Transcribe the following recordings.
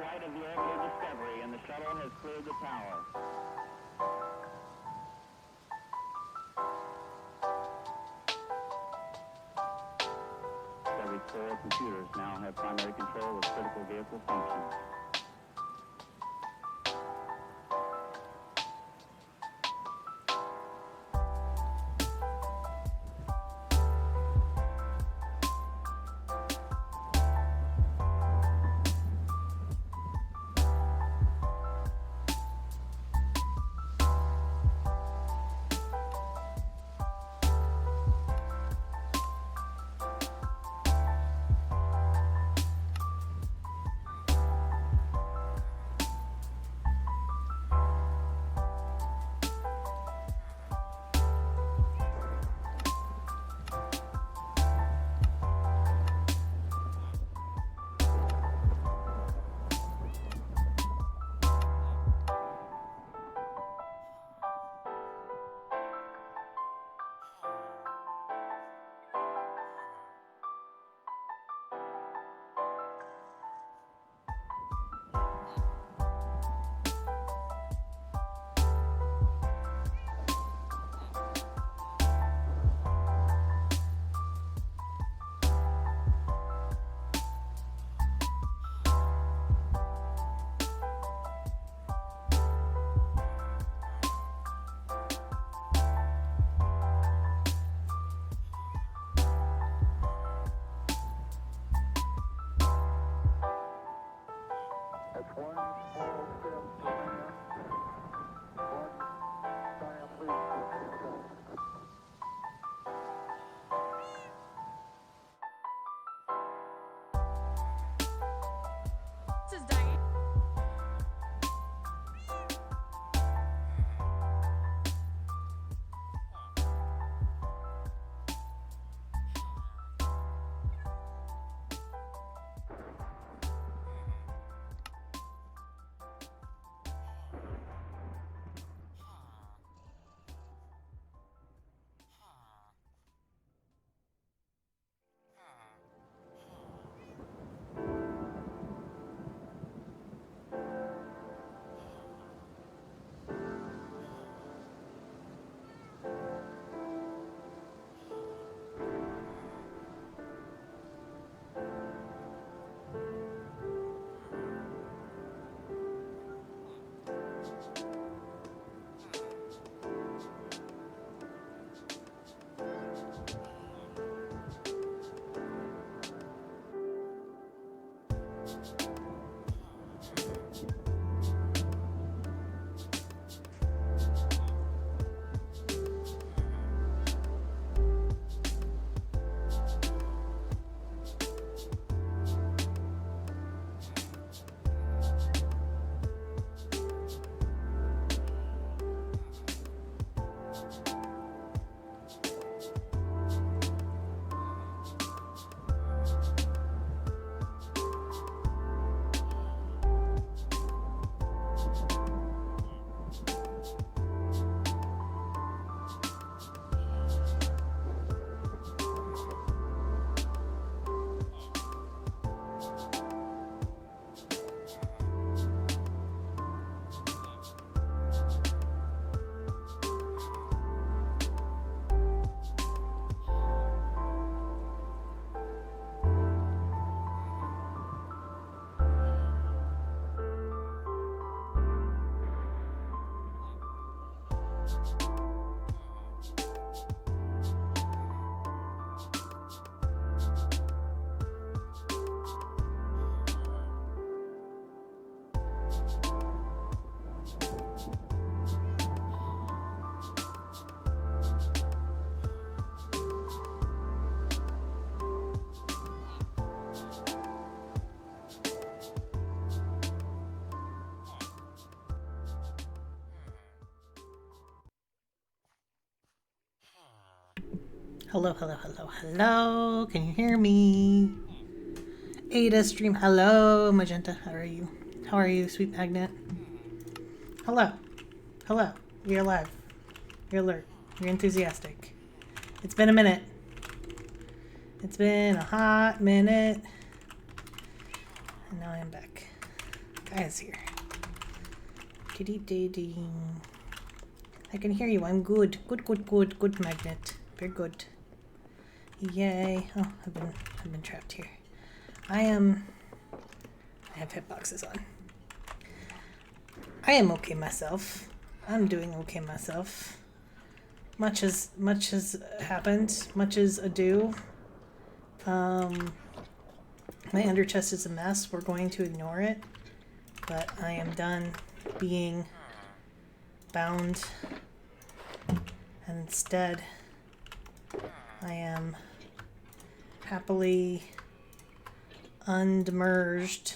site of the orbital Discovery, and the shuttle has cleared the tower. Discovery's 4 computers now have primary control of critical vehicle functions. That's one small step for man, one giant leap for mankind. This is Diane. Hello, hello, hello, hello. Can you hear me? Ada stream. Hello, Magenta. How are you? How are you, sweet magnet? Hello. Hello. You're alive. You're alert. You're enthusiastic. It's been a minute. It's been a hot minute. And now I am back. Gaia's here. I can hear you. I'm good. Good, Magnet. Very good. Yay. Oh, I've been trapped here. I have hitboxes on. I am okay myself. I'm doing okay myself. Much has happened. Much is ado. My under chest is a mess. We're going to ignore it. But I am done being bound. And instead, I am happily undemerged.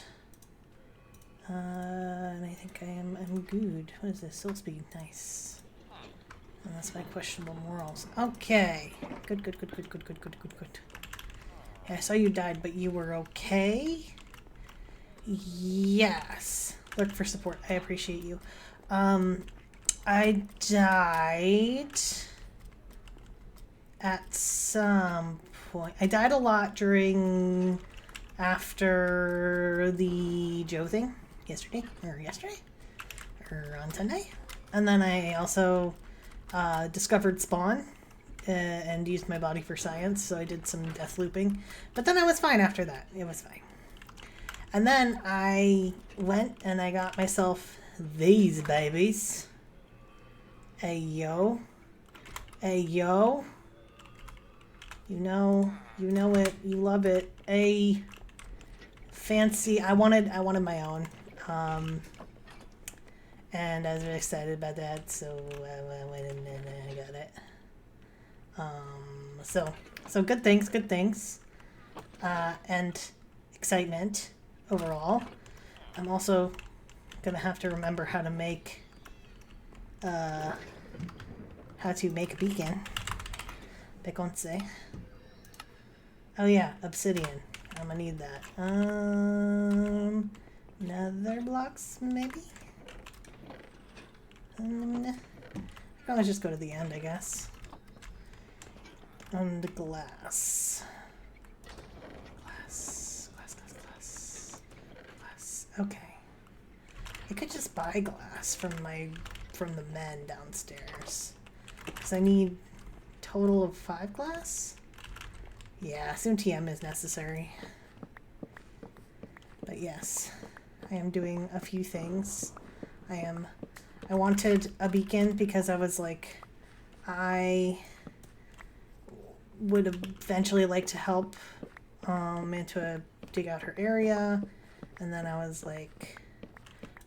And I think I'm good. What is this? Soul speed. Nice. And that's my questionable morals. Okay. Good. Yeah, I saw you died, but you were okay? Yes. Lurk for support. I appreciate you. I died at some point. I died a lot after the Joe thing yesterday or on Sunday. And then I also discovered Spawn and used my body for science, so I did some death looping. But then I was fine after that. It was fine. And then I went and I got myself these babies. Ayo. Ayo. You know it. You love it. A fancy. I wanted my own. And I was really excited about that, so I went and I got it. So good things. And excitement overall. I'm also gonna have to remember how to make a beacon. Beconce. Oh yeah, obsidian. I'm gonna need that. Nether blocks maybe? I'll just go to the end, I guess. And glass. Glass. Okay. I could just buy glass from the men downstairs. Because I need total of 5 glass? Yeah, soon TM is necessary. But yes, I am doing a few things. I wanted a beacon because I was like, I would eventually like to help Mantua dig out her area. And then I was like,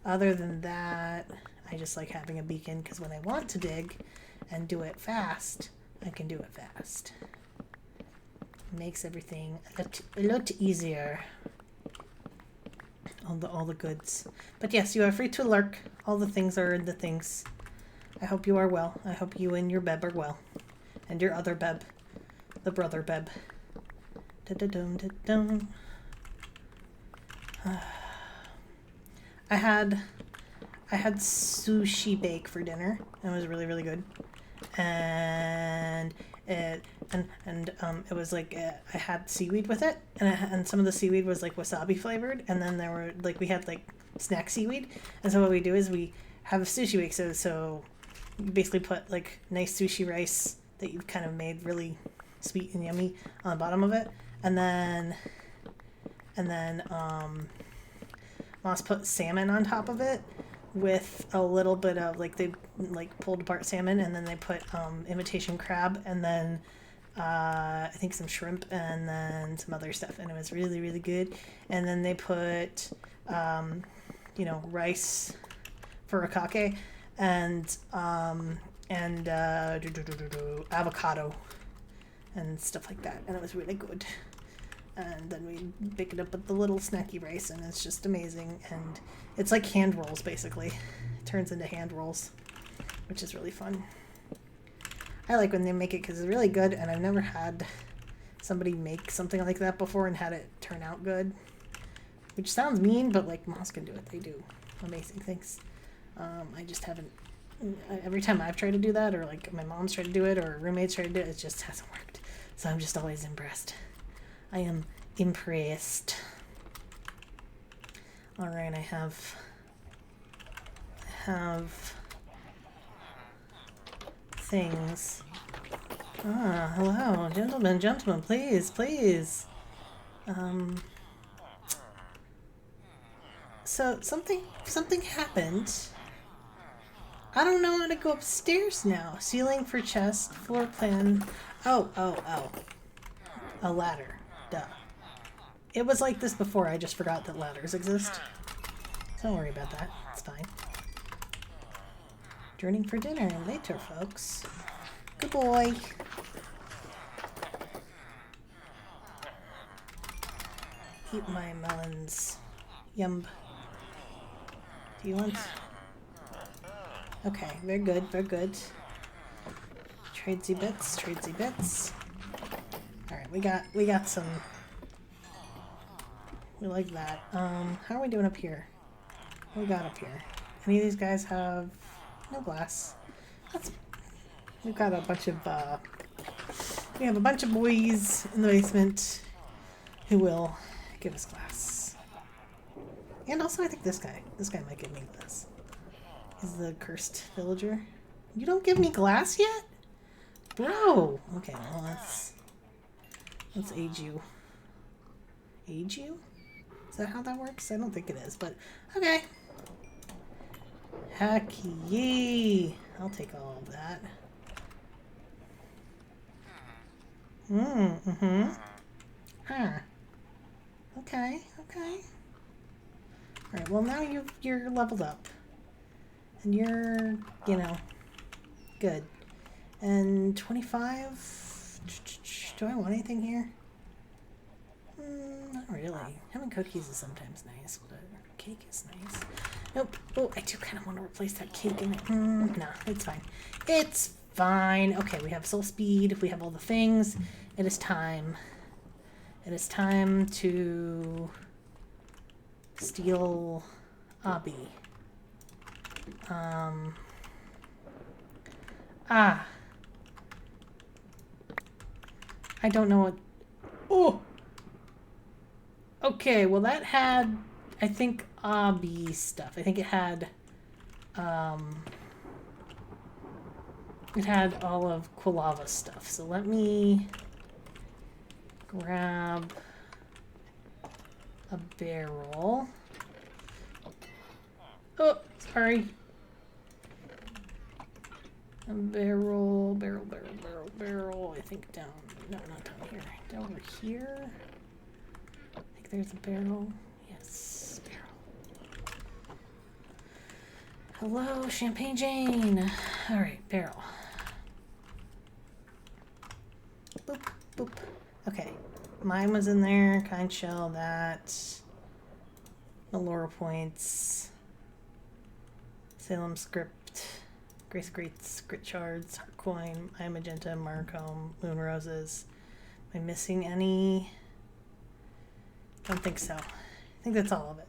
other than that, I just like having a beacon because when I want to dig and do it fast, I can do it fast. It makes everything a lot easier. All the goods. But yes, you are free to lurk. All the things are in the things. I hope you are well. I hope you and your Beb are well. And your other Beb. The brother Beb. Da-da-dum-da-dum. I had sushi bake for dinner. It was really, really good. And it was like I had seaweed with it, and some of the seaweed was like wasabi flavored, and then there were like we had like snack seaweed, and so what we do is we have a sushi bake. So you basically put like nice sushi rice that you've kind of made really sweet and yummy on the bottom of it, and then Moss put salmon on top of it with a little bit of like they like pulled apart salmon, and then they put imitation crab, and then I think some shrimp, and then some other stuff, and it was really, really good. And then they put rice for akake and avocado and stuff like that, and it was really good. And then we bake it up with the little snacky rice, and it's just amazing. And it's like hand rolls, basically. It turns into hand rolls, which is really fun. I like when they make it because it's really good, and I've never had somebody make something like that before and had it turn out good. Which sounds mean, but like Moss can do it. They do amazing things. I just haven't. Every time I've tried to do that, or like my mom's tried to do it, or roommates tried to do it, it just hasn't worked. So I'm just always impressed. I am impressed. Alright, I have things. Ah, hello, gentlemen, please, please. So something happened. I don't know how to go upstairs now. Ceiling for chest, floor plan. Oh. A ladder. Duh. It was like this before, I just forgot that ladders exist. Don't worry about that, it's fine. Joining for dinner later, folks. Good boy. Eat my melons. Yum. Do you want? Okay, very good, very good. Tradesy bits, tradesy bits. Alright, we got some. We like that. How are we doing up here? What we got up here? Any of these guys have no glass? We've got a bunch of we have a bunch of boys in the basement who will give us glass. And also I think this guy might give me glass. He's the cursed villager. You don't give me glass yet? Bro! Okay, well let's age you. Age you? Is that how that works? I don't think it is, but okay. Heck yee! I'll take all of that. Huh. Okay. Alright, well now you're leveled up. And you're, you know, good. And 25? Do I want anything here? Not really. Having cookies is sometimes nice, but cake is nice. Nope. Oh, I do kind of want to replace that cake in it. No, it's fine. It's fine. Okay, we have soul speed. We have all the things. It is time. It is time to steal Abby. I don't know what... Oh! Okay, well that had, I think, Abby stuff. I think it had all of Quilava's stuff. So let me grab a barrel. Oh, sorry. A barrel. I think down, no, not down here. Down over here. I think there's a barrel. Yes, barrel. Hello, Champagne Jane. All right, barrel. Boop, boop. Okay, mine was in there. Kind shell, that. Melora points. Salem script. Grace Greats, Grit Shards, Heart Coin, Eye Magenta, Marcombe, Moon Roses. Am I missing any? Don't think so. I think that's all of it.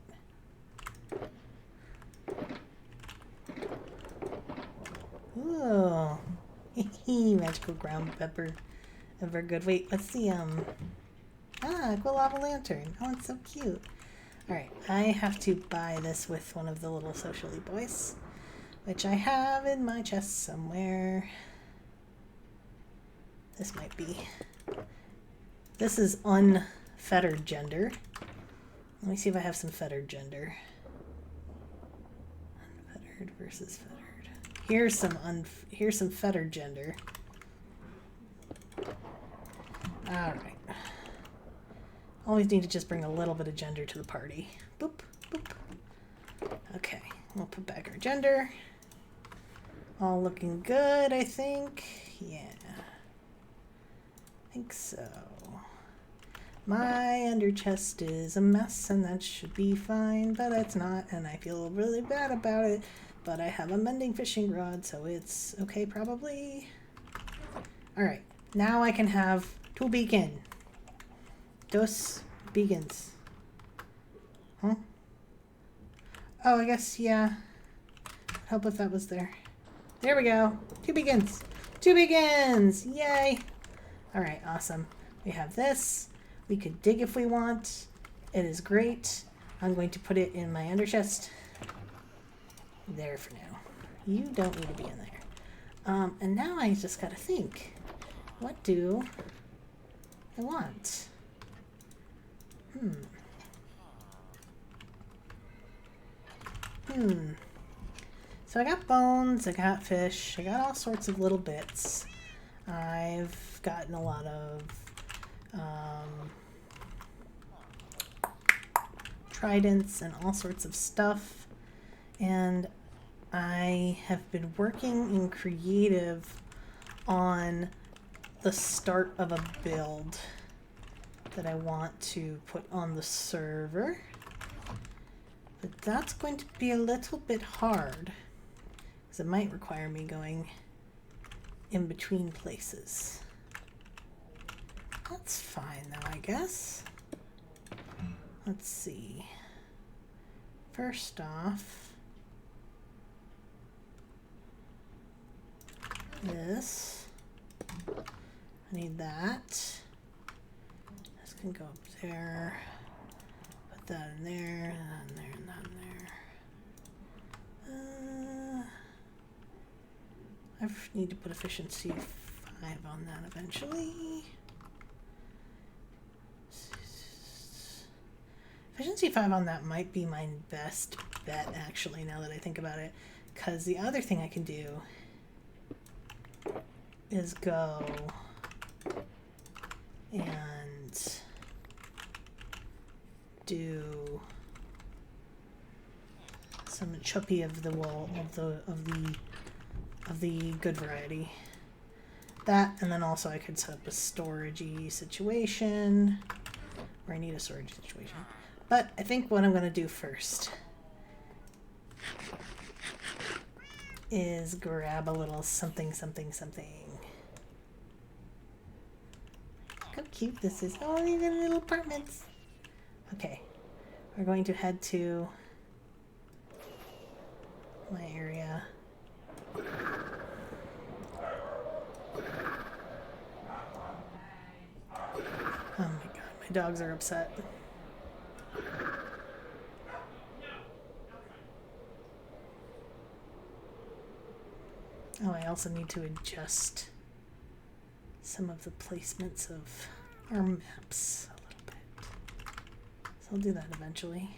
Ooh. Magical ground pepper. Ever good. Wait, what's the Quilava lantern. Oh, it's so cute. Alright, I have to buy this with one of the little socially boys, which I have in my chest somewhere. This might be. This is unfettered gender. Let me see if I have some fettered gender. Unfettered versus fettered. Here's some fettered gender. Alright. Always need to just bring a little bit of gender to the party. Boop, boop. Okay, we'll put back our gender. All looking good, I think. Yeah. I think so. My under chest is a mess, and that should be fine, but it's not, and I feel really bad about it. But I have a mending fishing rod, so it's okay, probably. Alright, now I can have 2 beacon. Dos beacons. Huh? Oh, I guess, yeah. Help if that was there. There we go. 2 beacons. 2 beacons! Yay! Alright, awesome. We have this. We could dig if we want. It is great. I'm going to put it in my under chest. There for now. You don't need to be in there. And now I just gotta think. What do I want? So I got bones, I got fish, I got all sorts of little bits. I've gotten a lot of tridents and all sorts of stuff. And I have been working in creative on the start of a build that I want to put on the server. But that's going to be a little bit hard, because it might require me going in between places. That's fine though, I guess. Let's see. First off, this. I need that. This can go up there. Put that in there, and that in there, and that in there. I need to put efficiency 5 on that eventually. Efficiency 5 on that might be my best bet, actually, now that I think about it. Because the other thing I can do is go and do some choppy of the wool of the good variety. That, and then also I could set up a storagey situation where I need a storage situation. But I think what I'm going to do first is grab a little something, something, something. Look how cute this is. Oh, you got little apartments. Okay, we're going to head to my area. Oh my god, my dogs are upset. Oh, I also need to adjust some of the placements of our maps a little bit. So I'll do that eventually.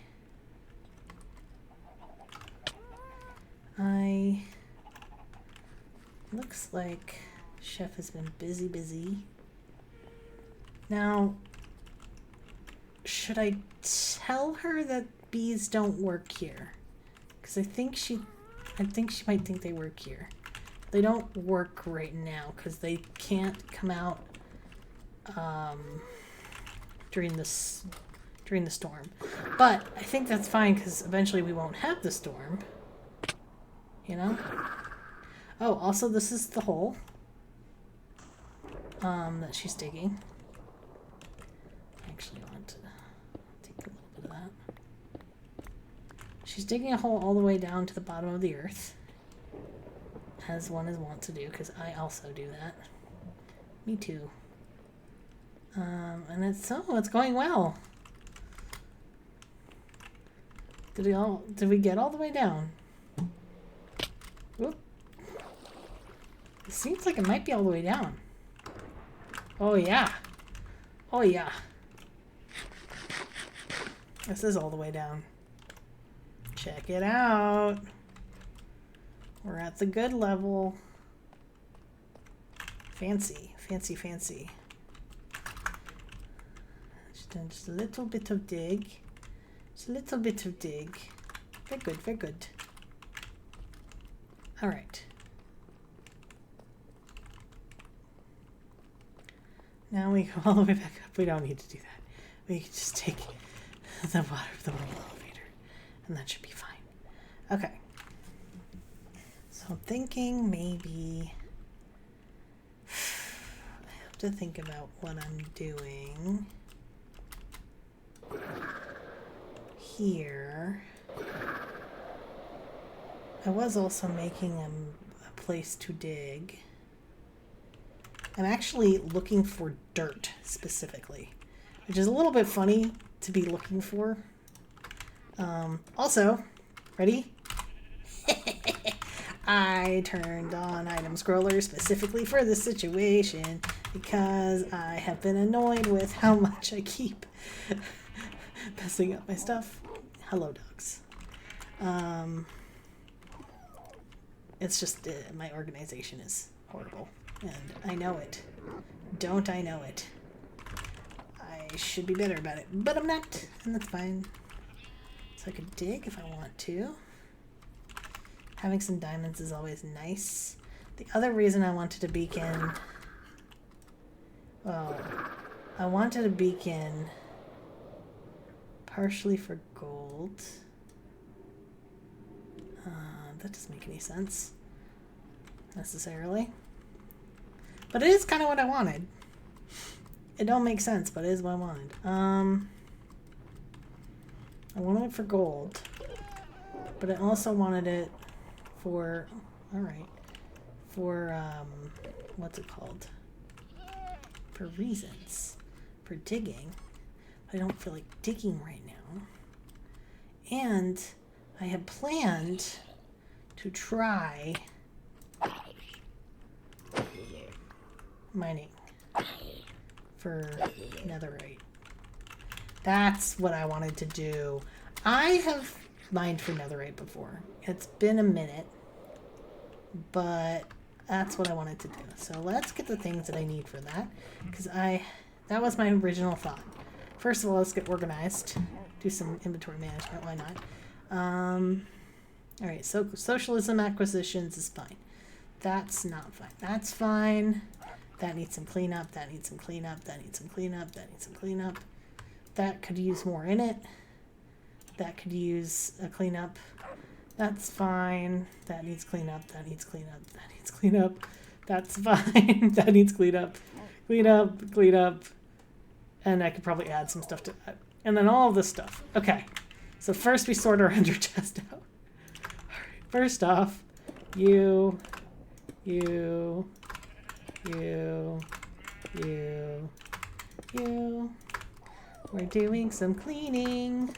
Looks like Chef has been busy. Now, should I tell her that bees don't work here? Because I think she might think they work here. They don't work right now because they can't come out during the storm. But I think that's fine because eventually we won't have the storm. You know? Oh, also this is the hole that she's digging. I actually want to take a little bit of that. She's digging a hole all the way down to the bottom of the earth, as one is wont to do, because I also do that. Me too. And it's going well. Did we get all the way down? Whoop. It seems like it might be all the way down. Oh yeah. Oh yeah. This is all the way down. Check it out. We're at the good level. Fancy. Just a little bit of dig. Just a little bit of dig. Very good. All right. Now we go all the way back up. We don't need to do that. We can just take the water of the little elevator, and that should be fine. Okay. So I'm thinking maybe I have to think about what I'm doing here. I was also making a place to dig. I'm actually looking for dirt specifically, which is a little bit funny to be looking for. Also, ready? I turned on item scroller specifically for this situation because I have been annoyed with how much I keep messing up my stuff. Hello, dogs. It's just my organization is horrible, and I know it. Don't I know it? I should be better about it, but I'm not, and that's fine. So I could dig if I want to. Having some diamonds is always nice. The other reason I wanted a beacon... Well, I wanted a beacon partially for gold. That doesn't make any sense, necessarily. But it is kind of what I wanted. It don't make sense, but it is what I wanted. I wanted it for gold, but I also wanted it for, for, what's it called? For reasons. For digging. But I don't feel like digging right now. And I had planned to try mining for netherite. That's what I wanted to do. I have mined for netherite before. It's been a minute, but that's what I wanted to do. So let's get the things that I need for that, because that was my original thought. First of all, let's get organized. Do some inventory management. Why not? All right, so socialism acquisitions is fine. That's not fine. That's fine. That needs some cleanup. That needs some cleanup. That needs some cleanup. That needs some cleanup. That could use more in it. That could use a cleanup. That's fine. That needs cleanup. That needs cleanup. That needs cleanup. That's fine. That needs cleanup. Cleanup. Cleanup. And I could probably add some stuff to that. And then all of this stuff. Okay. So first we sort our ender chest out. First off, you. We're doing some cleaning.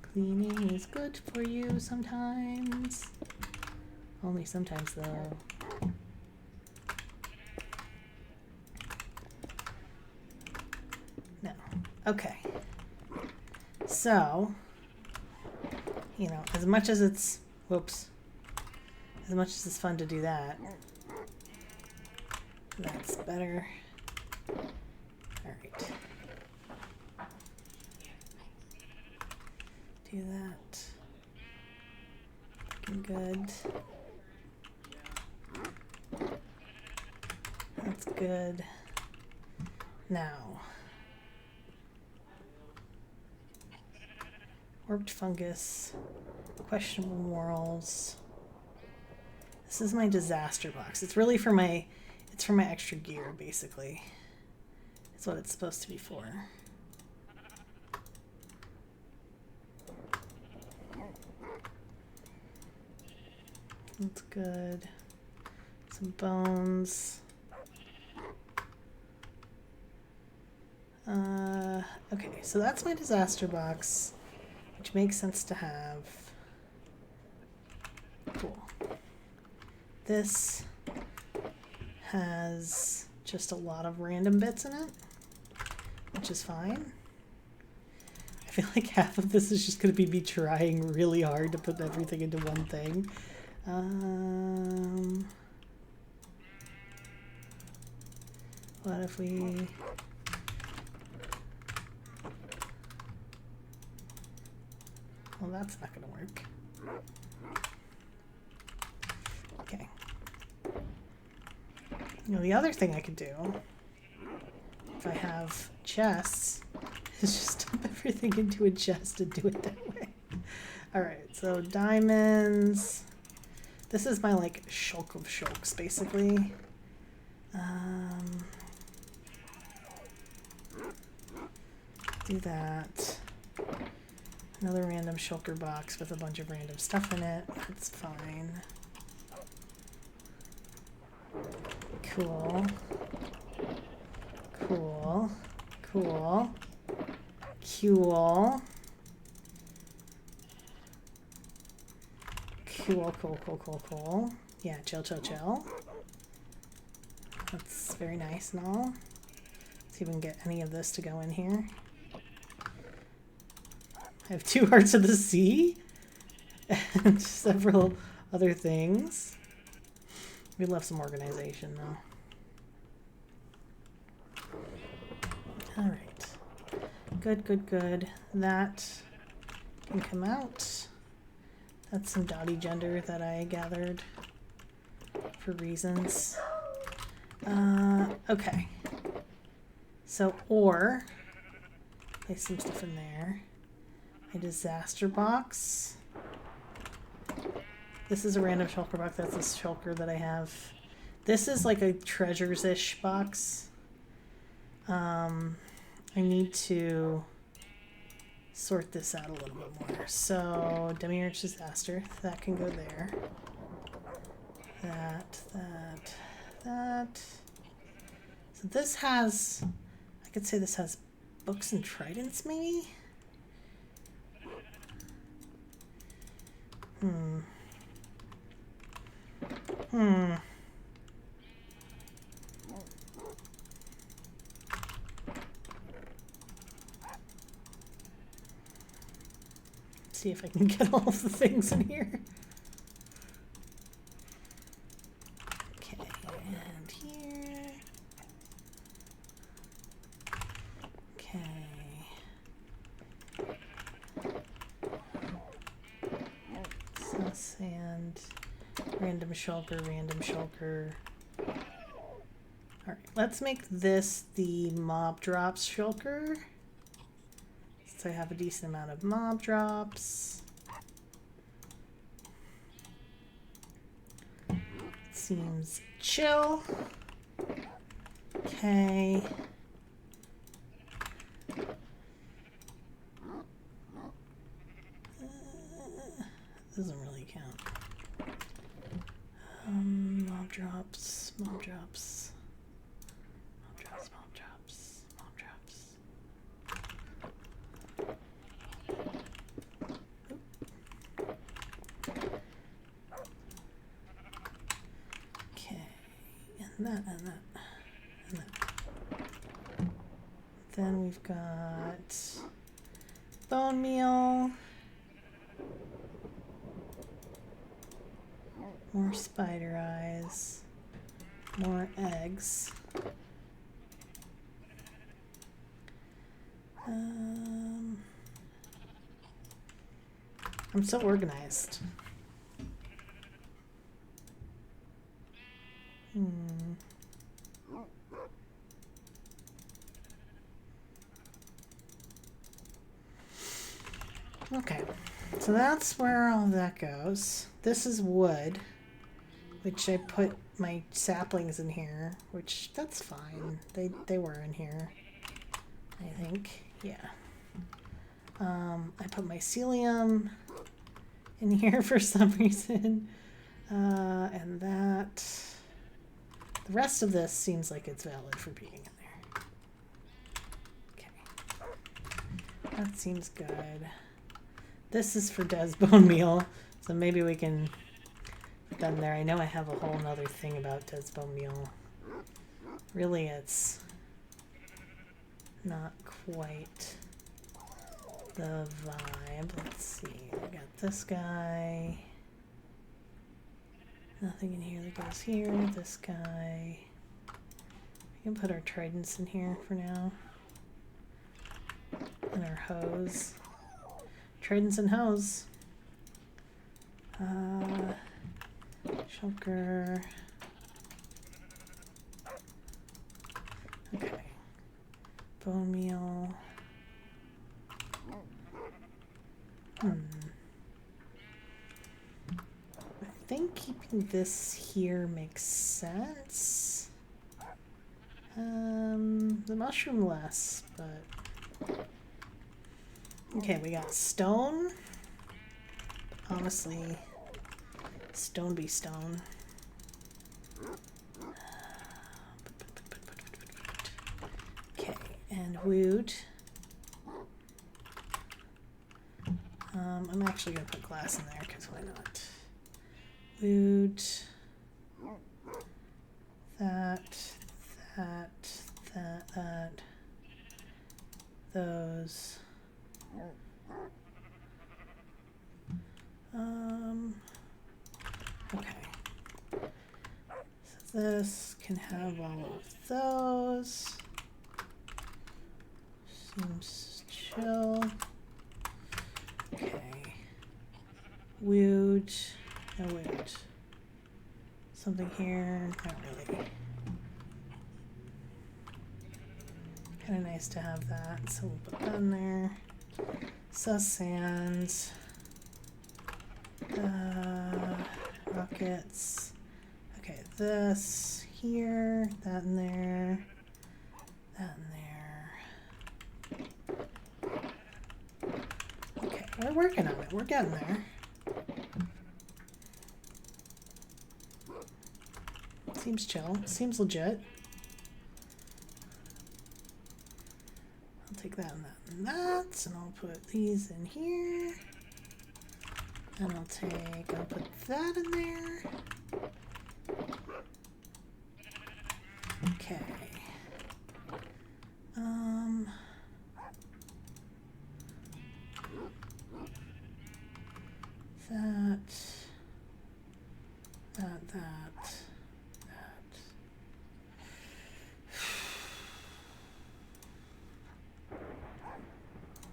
Cleaning is good for you sometimes. Only sometimes, though. No. Okay. So, you know, as much as it's... Whoops. As much as it's fun to do that, that's better. Alright. Do that. Looking good. That's good. Now. Warped fungus. Questionable morals. This is my disaster box. It's really for my... It's for my extra gear, basically. It's what it's supposed to be for. That's good. Some bones. Okay, so that's my disaster box, which makes sense to have. Cool. This has just a lot of random bits in it, which is fine. I feel like half of this is just going to be me trying really hard to put everything into one thing. What if we... Well, that's not going to work. Okay. You know, the other thing I could do, if I have chests, is just dump everything into a chest and do it that way. Alright, so diamonds. This is my, like, shulk of shulks, basically. Do that. Another random shulker box with a bunch of random stuff in it. That's fine. Cool. Cool. Cool. Cool. Cool, cool, cool, cool, cool. Yeah, chill, chill, chill. That's very nice and all. See if we can get any of this to go in here. I have 2 Hearts of the Sea and several other things. We love some organization though. All right. Good, good, good. That can come out. That's some dotty gender that I gathered for reasons. Okay. So, or, there's some stuff in there. A disaster box. This is a random shulker box. That's a shulker that I have. This is like a treasures-ish box. I need to sort this out a little bit more. So, Demiurge Disaster. That can go there. That. So this has, I could say this has books and tridents, maybe? See if I can get all of the things in here. Okay, and here. Okay. Sus and random shulker, random shulker. Alright, let's make this the mob drops shulker. So I have a decent amount of mob drops. Seems chill. Okay. Doesn't really count. Mob drops, mob drops. Mob drops, mob drops, mob drops. Okay, and that, and that, and that. Then we've got bone meal. More spider eyes. More eggs. I'm so organized. Okay, so that's where all that goes. This is wood, which I put my saplings in here, which that's fine. They were in here, I think. Yeah. I put my psyllium in here for some reason, and that. The rest of this seems like it's valid for being in there. Okay, that seems good. This is for Des bone meal, so maybe we can put that in there. I know I have a whole nother thing about Des bone meal. Really, it's not quite the vibe. Let's see. We got this guy. Nothing in here that goes here. This guy. We can put our tridents in here for now. And our hose. Tridents and hose. Shulker. Okay. Bone meal. I think keeping this here makes sense. The mushroom less, but okay, we got stone. Honestly, stone be stone. Okay, and wood. I'm actually gonna put glass in there because why not? wood, that, those. Okay. So this can have all of those. Seems chill. Okay. Wood. No wood. Something here. Not really. Kind of nice to have that. So we'll put that in there. Sands. Rockets. Okay, this here, that in there, that in there. Okay, we're working on it. We're getting there. Seems chill. Seems legit. I'll take that and that and that, and I'll put these in here. And I'll put that in there. Okay. That.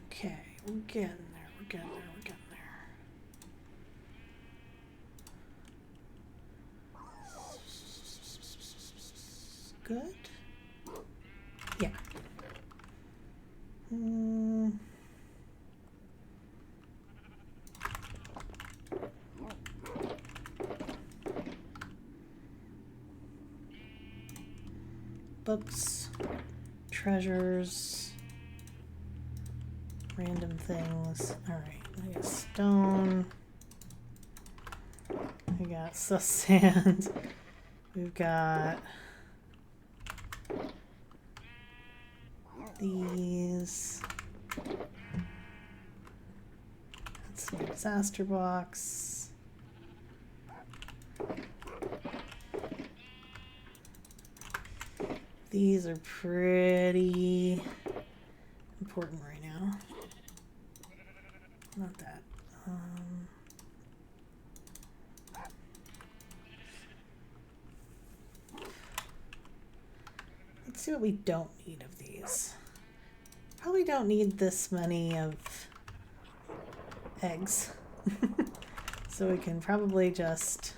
Okay, we're getting there, we're getting there, we're getting there. Good? Yeah. Books, treasures, random things. Alright, I got stone. We got sand. We've got these. That's my disaster box. These are pretty important right now. Not that. Let's see what we don't need of these. Probably don't need this many of eggs. So we can probably just...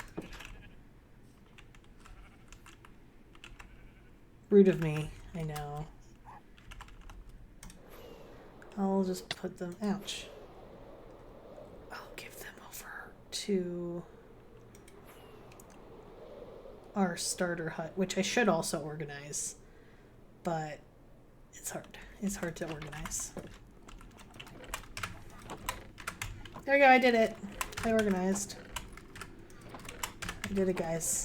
Rude of me, I know. I'll just put them... Ouch. I'll give them over to our starter hut, which I should also organize, but it's hard. It's hard to organize. There we go, I did it. I organized. I did it, guys.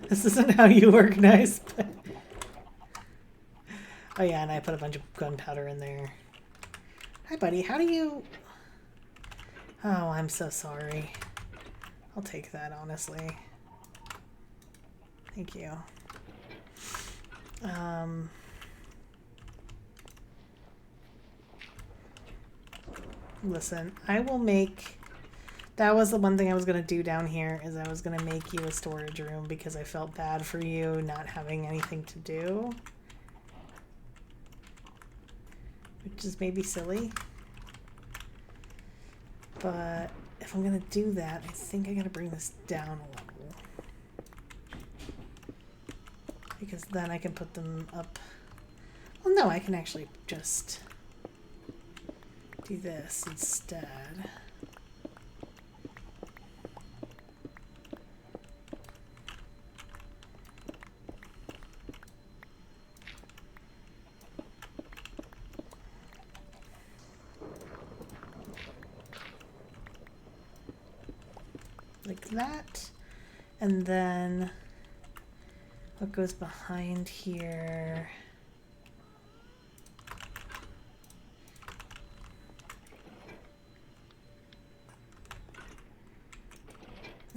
This isn't how you organize, but... Oh yeah, and I put a bunch of gunpowder in there. Hi, buddy. How do you... Oh, I'm so sorry. I'll take that, honestly. Thank you. Listen, I will make... That was the one thing I was going to do down here, is I was going to make you a storage room because I felt bad for you not having anything to do. Which is maybe silly. But if I'm going to do that, I think I got to bring this down a level. Because then I can put them up. Well, no, I can actually just do this instead. Like that, and then what goes behind here?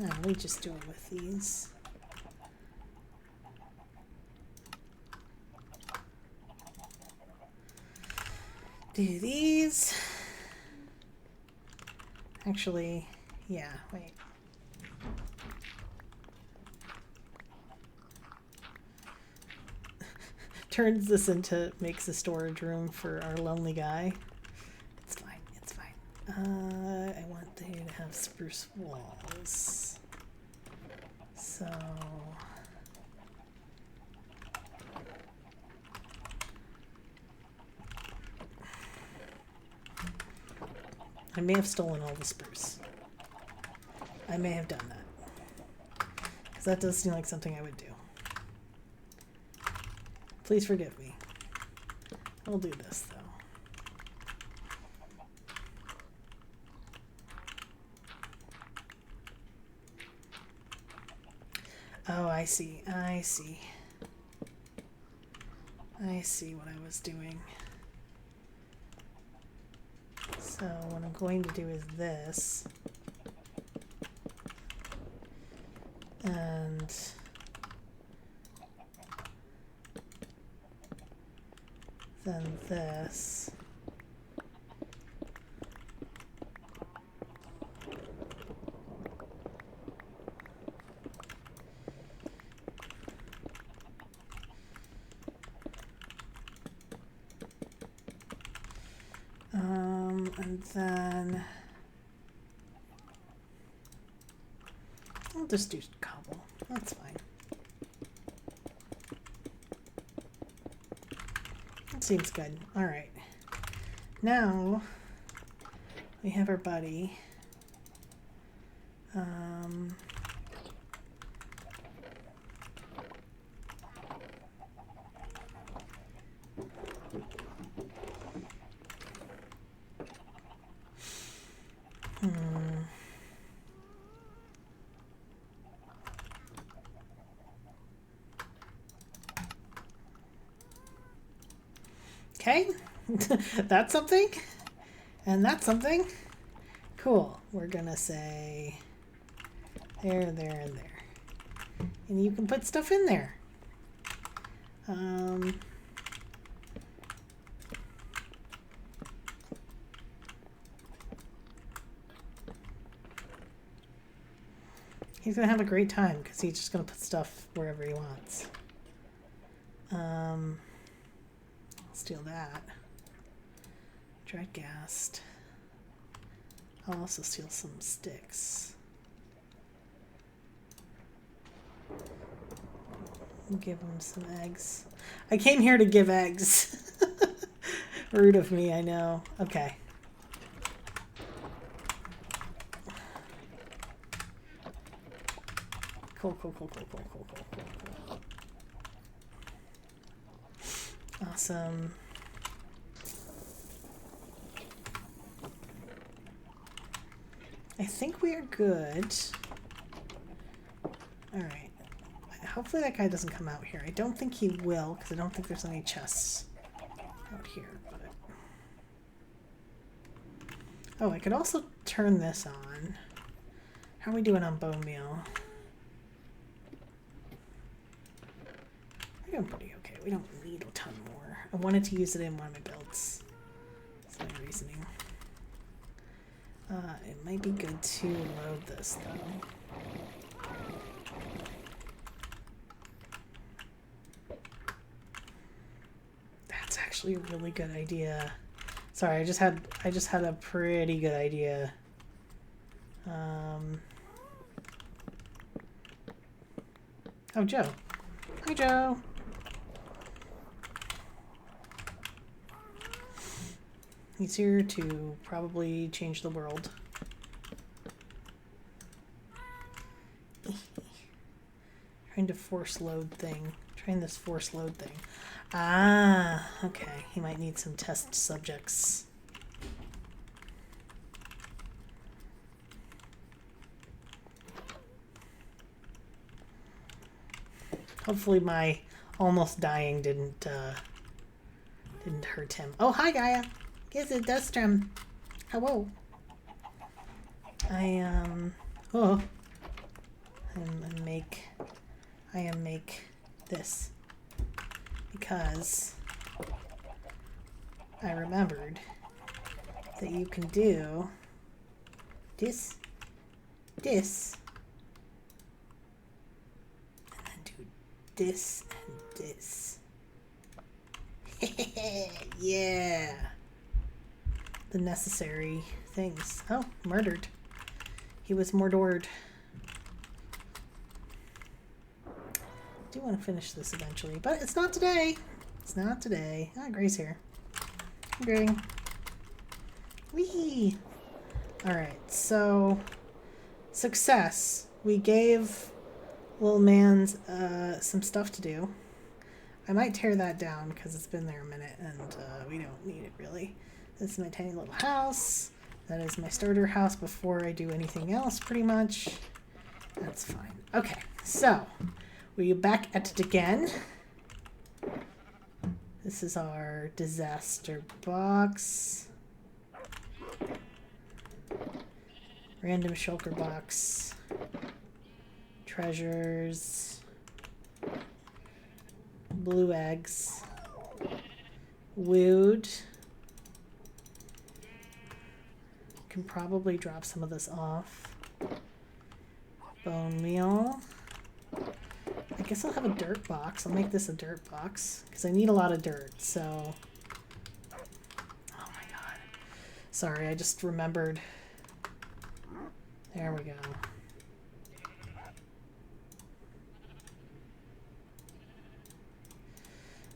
No, let me just do it with these. Do these. Actually, yeah, wait. Turns this into, makes a storage room for our lonely guy. It's fine, it's fine. I want to have spruce walls. So... I may have stolen all the spruce. I may have done that. Because that does seem like something I would do. Please forgive me. I'll do this, though. Oh, I see. I see. I see what I was doing. So what I'm going to do is this. And then this. And then I'll just do cobble. That's fine. That seems good. All right. Now we have our buddy. Okay, that's something, and that's something. Cool. We're gonna say there, there, and there. And you can put stuff in there. He's gonna have a great time because he's just gonna put stuff wherever he wants. Steal that. Dried gas. I'll also steal some sticks. Give him some eggs. I came here to give eggs. Rude of me, I know. Okay. Cool, cool, cool, cool, cool, cool, cool, cool, cool. Awesome. I think we are good. All right. Hopefully that guy doesn't come out here. I don't think he will, because I don't think there's any chests out here. But... oh, I could also turn this on. How are we doing on bone meal? We're doing pretty okay. We don't need a ton more. I wanted to use it in one of my builds. That's my reasoning. It might be good to load this, though. That's actually a really good idea. Sorry, I just had a pretty good idea. Oh, Joe. Hi, Joe. He's here to probably change the world. Trying to force load thing. Trying this force load thing. Ah, okay. He might need some test subjects. Hopefully my almost dying didn't hurt him. Oh, hi, Gaia. Yes, it does, Hello. Oh. and make this, because I remembered that you can do this, this, and then do this and this. Yeah. The necessary things. Oh, murdered. He was murdered. I do want to finish this eventually, but it's not today. It's not today. Ah, Gray's here. Hey, Gray. Whee! Alright, so success. We gave little man's some stuff to do. I might tear that down because it's been there a minute and we don't need it really. This is my tiny little house. That is my starter house before I do anything else pretty much. That's fine. Okay, so we're back at it again. This is our disaster box. Random shulker box. Treasures. Blue eggs. Wood. Can probably drop some of this off. Bone meal. I guess I'll have a dirt box. I'll make this a dirt box because I need a lot of dirt, so. Oh my god. Sorry, I just remembered. There we go.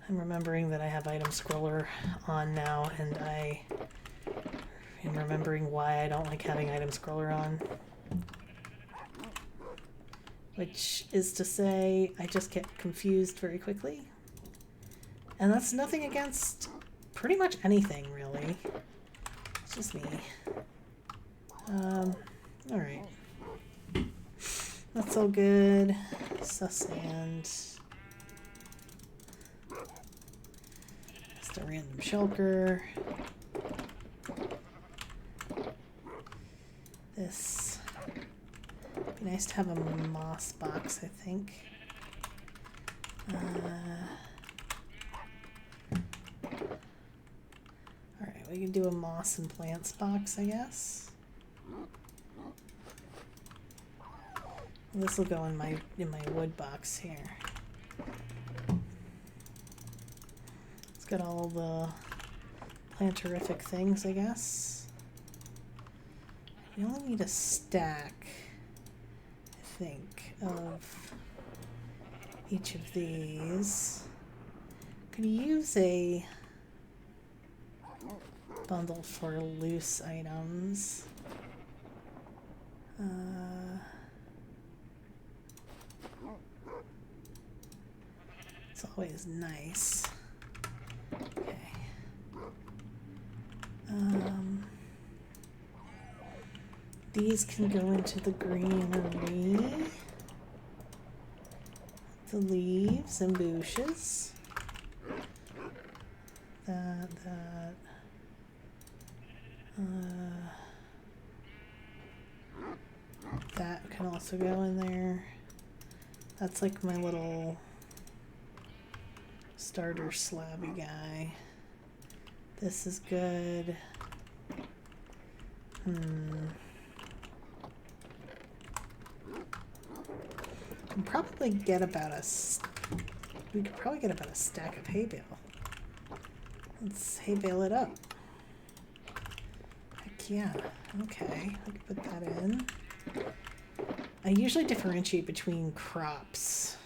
I'm remembering that I have item scroller on now, and I am remembering why I don't like having item scroller on. Which is to say, I just get confused very quickly. And that's nothing against pretty much anything, really. It's just me. Alright. That's all good. Sus and... Just a random shulker. This. Be nice to have a moss box, I think. Alright, we can do a moss and plants box, I guess. This will go in my wood box here. It's got all the planterific things, I guess. You only need a stack, I think, of each of these. Could use a bundle for loose items. It's always nice. Okay. These can go into the greenery. The leaves and bushes. That. That can also go in there. That's like my little starter slabby guy. This is good. We could probably get about a stack of hay bale. Let's hay bale it up. Heck yeah. Okay, I can put that in. I usually differentiate between crops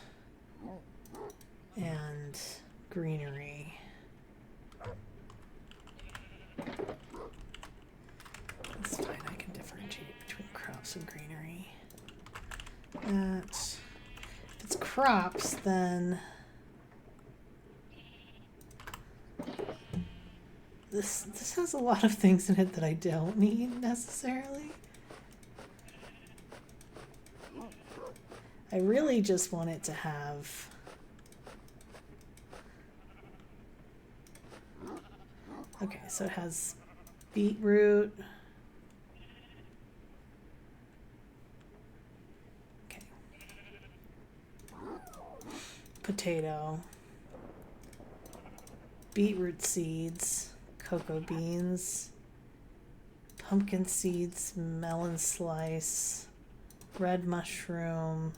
and greenery. That's fine, I can differentiate between crops and greenery. If it's crops, then this has a lot of things in it that I don't need necessarily. I really just want it to have okay, so it has beetroot. Okay. potato, beetroot seeds, cocoa beans, pumpkin seeds, melon slice, red mushroom,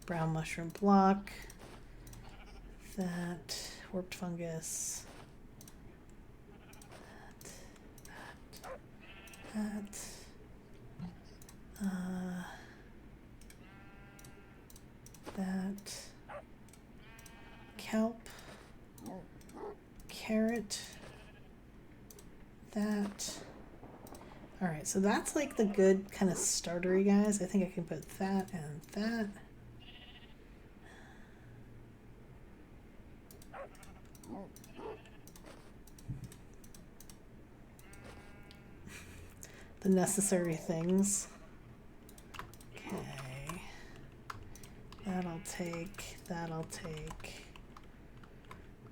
brown mushroom block, that, warped fungus, that, that, kelp, carrot, that. All right, so that's like the good kind of startery guys. I think I can put that and that. The necessary things. Okay. That'll take, that'll take.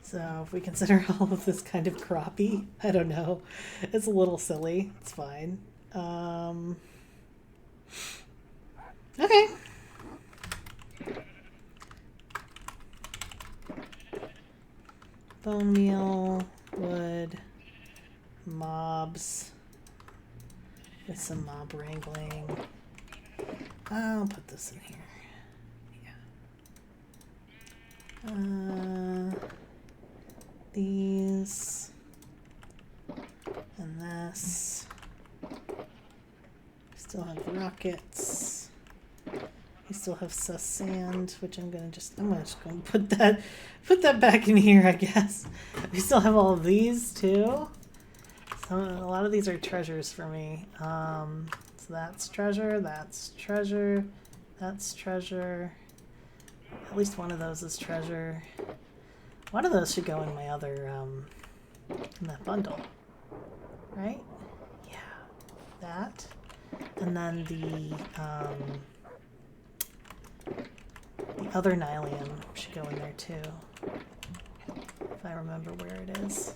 So if we consider all of this kind of crappy, I don't know. It's a little silly. It's fine. Okay. Bone meal, wood, mobs, with some mob wrangling. I'll put this in here. Yeah. These and this. We still have rockets. We still have sus sand, which I'm just gonna put that back in here, I guess. We still have all of these too. So a lot of these are treasures for me. So that's treasure, that's treasure, that's treasure. At least one of those is treasure. One of those should go in my other, in that bundle, right? Yeah, that. And then the other nylium should go in there too, if I remember where it is.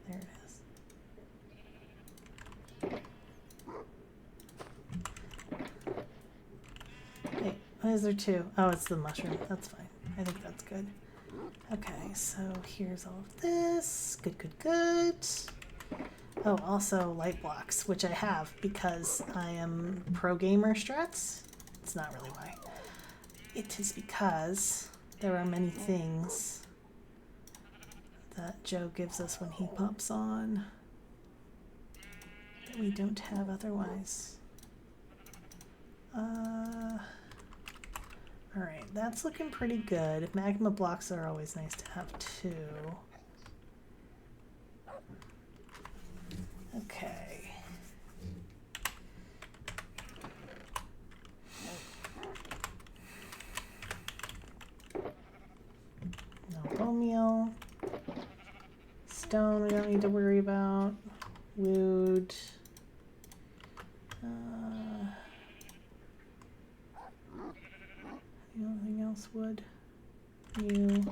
There it is. Wait, why is there two? Oh, it's the mushroom. That's fine. I think that's good. Okay, so here's all of this. Good, good, good. Oh, also light blocks, which I have because I am pro gamer strats. It's not really why. It is because there are many things that Joe gives us when he pops on that we don't have otherwise. Alright, that's looking pretty good. Magma blocks are always nice to have too. Okay. No bone meal. Stone we don't need to worry about. Wood. Anything else wood? You.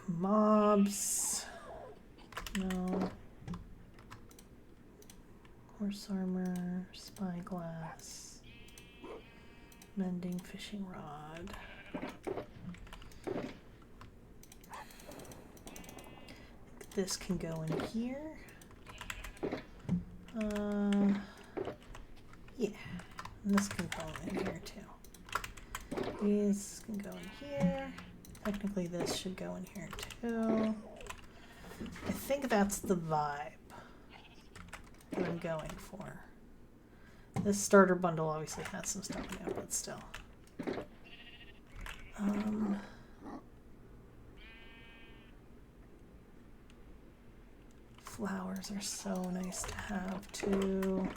Mobs. No. Horse armor, spyglass, mending fishing rod. This can go in here. Yeah, and this can go in here too. These can go in here. Technically this should go in here too. I think that's the vibe that I'm going for. This starter bundle obviously has some stuff in it, but still. Flowers are so nice to have too.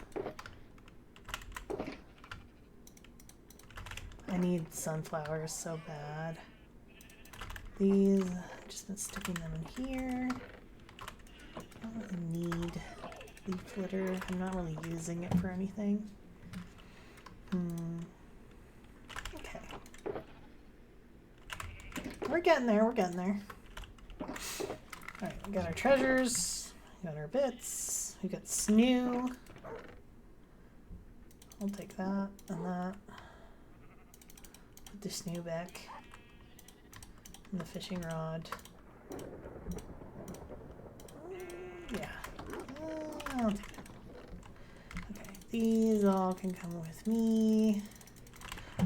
I need sunflowers so bad. These, I've just been sticking them in here. I don't really need leaf litter. I'm not really using it for anything. Okay. We're getting there, we're getting there. Alright, we got our treasures, we got our bits, we got snoo. I'll take that and that. Put the snoo back. And the fishing rod. Yeah. I'll take it. Okay, these all can come with me.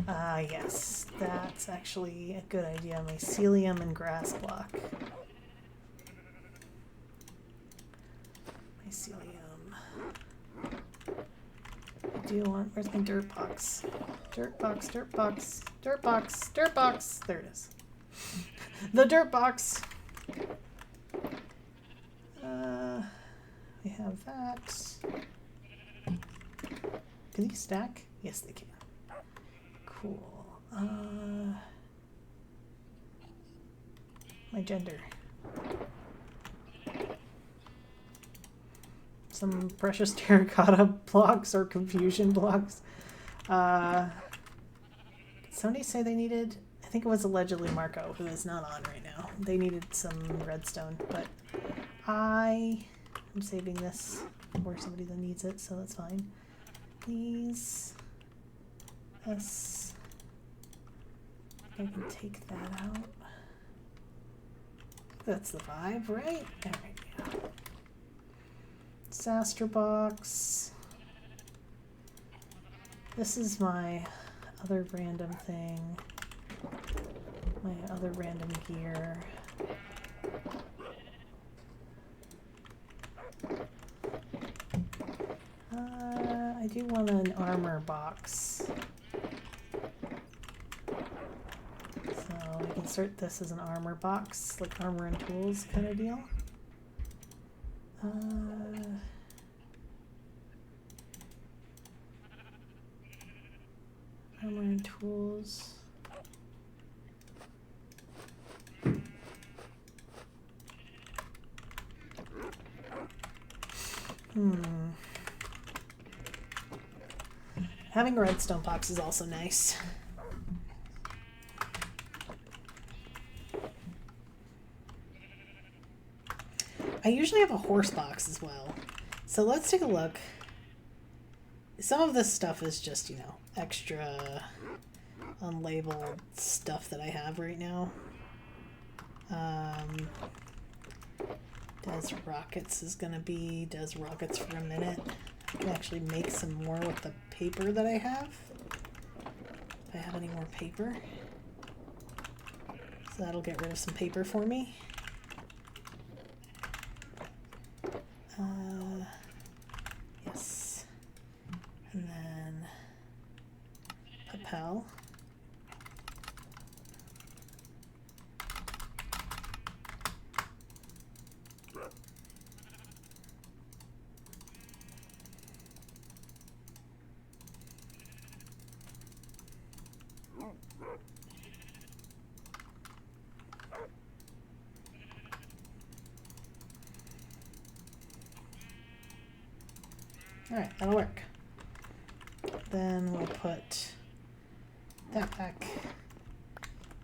Yes, that's actually a good idea. Mycelium and grass block. Mycelium. I do want, where's my dirt box? Dirt box, dirt box, dirt box, dirt box. There it is. The dirt box. We have that. Can these stack? Yes, they can. Cool. My gender. Some precious terracotta blocks or confusion blocks. Did somebody say they needed? I think it was allegedly Marco, who is not on right now. They needed some redstone, but I'm saving this for somebody that needs it, so that's fine. These. This. I can take that out. That's the 5, right? Alright, yeah. Disaster box. This is my other random thing. My other random gear. I do want an armor box. So we can insert this as an armor box, like armor and tools kind of deal. Armor and tools. Having a redstone box is also nice. I usually have a horse box as well. So let's take a look. Some of this stuff is just, you know, extra unlabeled stuff that I have right now. Does rockets is gonna be, does rockets for a minute. I can actually make some more with the paper that I have. If I have any more paper. So that'll get rid of some paper for me. Yes. And then Papel. Alright, that'll work. Then we'll put that back.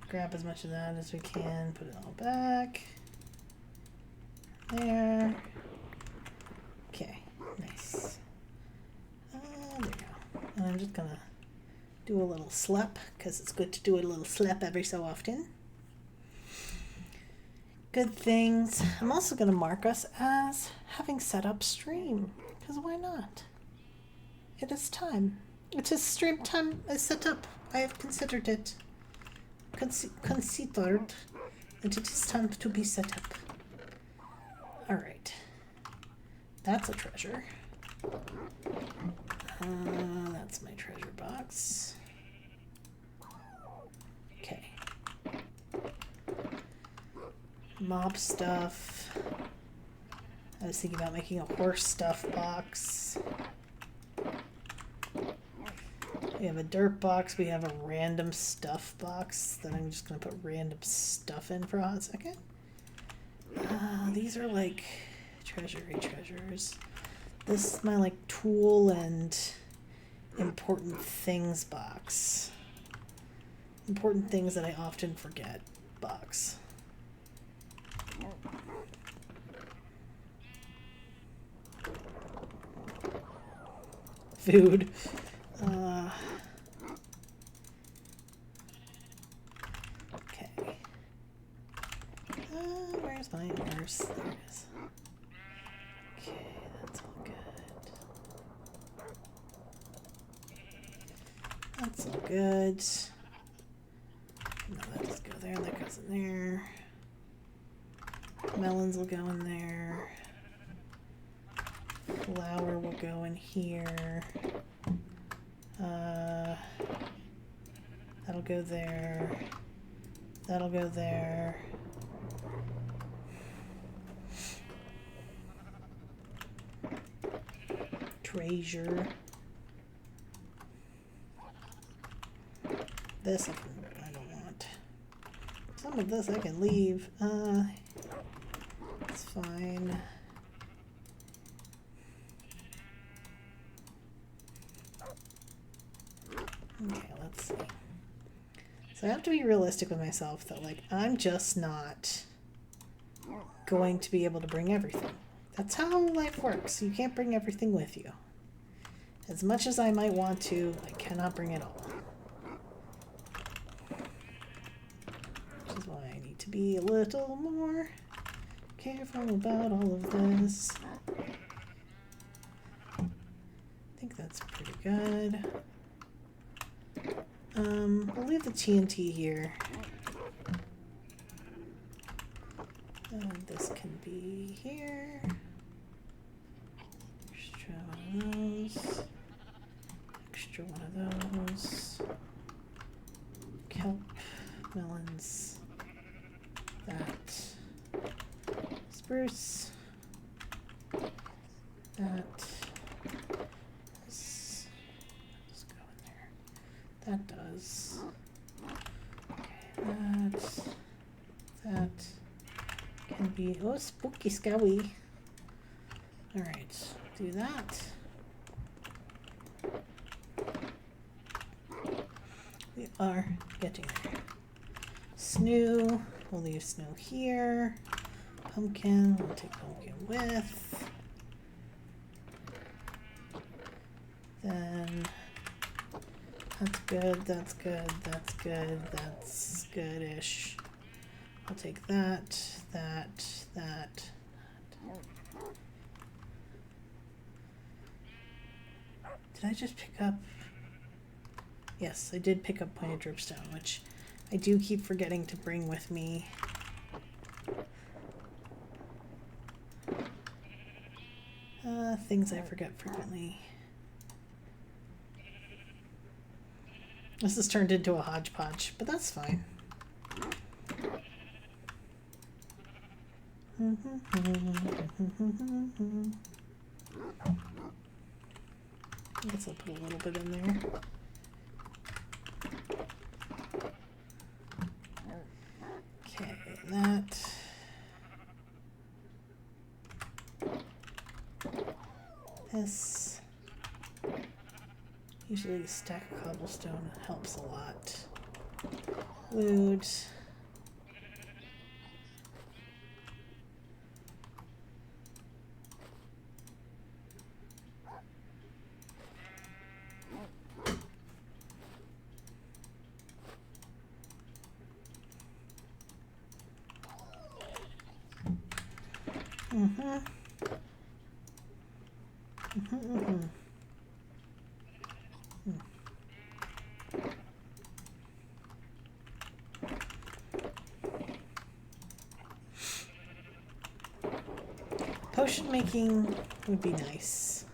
Grab as much of that as we can, put it all back. There. Okay, nice. There we go. And I'm just gonna do a little slap, because it's good to do a little slap every so often. Good things. I'm also gonna mark us as having set up stream. Because why not? It is time. It is stream time is set up. I have considered it. Considered that it is time to be set up. Alright. That's a treasure. That's my treasure box. Okay. Mob stuff. I was thinking about making a horse stuff box. We have a dirt box. We have a random stuff box that I'm just going to put random stuff in for a hot second. These are like treasures. This is my like tool and important things box. Important things that I often forget box. Food. That's all good. No, that does go there. That goes in there. Melons will go in there. Flour will go in here. That'll go there. That'll go there. Treasure. This I don't want. Some of this I can leave. It's fine. Okay, let's see. So I have to be realistic with myself that, like, I'm just not going to be able to bring everything. That's how life works. You can't bring everything with you. As much as I might want to, I cannot bring it all. Which is why I need to be a little more careful about all of this. I think that's pretty good. We'll leave the TNT here. This can be here. Extra one of those. Extra one of those. Kelp, melons. That. Spruce. That. This. Let's go in there. That does. Okay, that can be, oh, spooky scowy. Alright, do that. We are getting there. Snoo, we'll leave Snoo here. Pumpkin, we'll take pumpkin with. Then that's good, that's good, that's good, that's goodish. I'll take that, that. Did I just pick up? Yes, I did pick up pointed dripstone, which I do keep forgetting to bring with me. Things I forget frequently. This has turned into a hodgepodge, but that's fine. I guess I'll put a little bit in there. Okay, that. This. Usually a stack of cobblestone helps a lot. Wood. Potion making would be nice.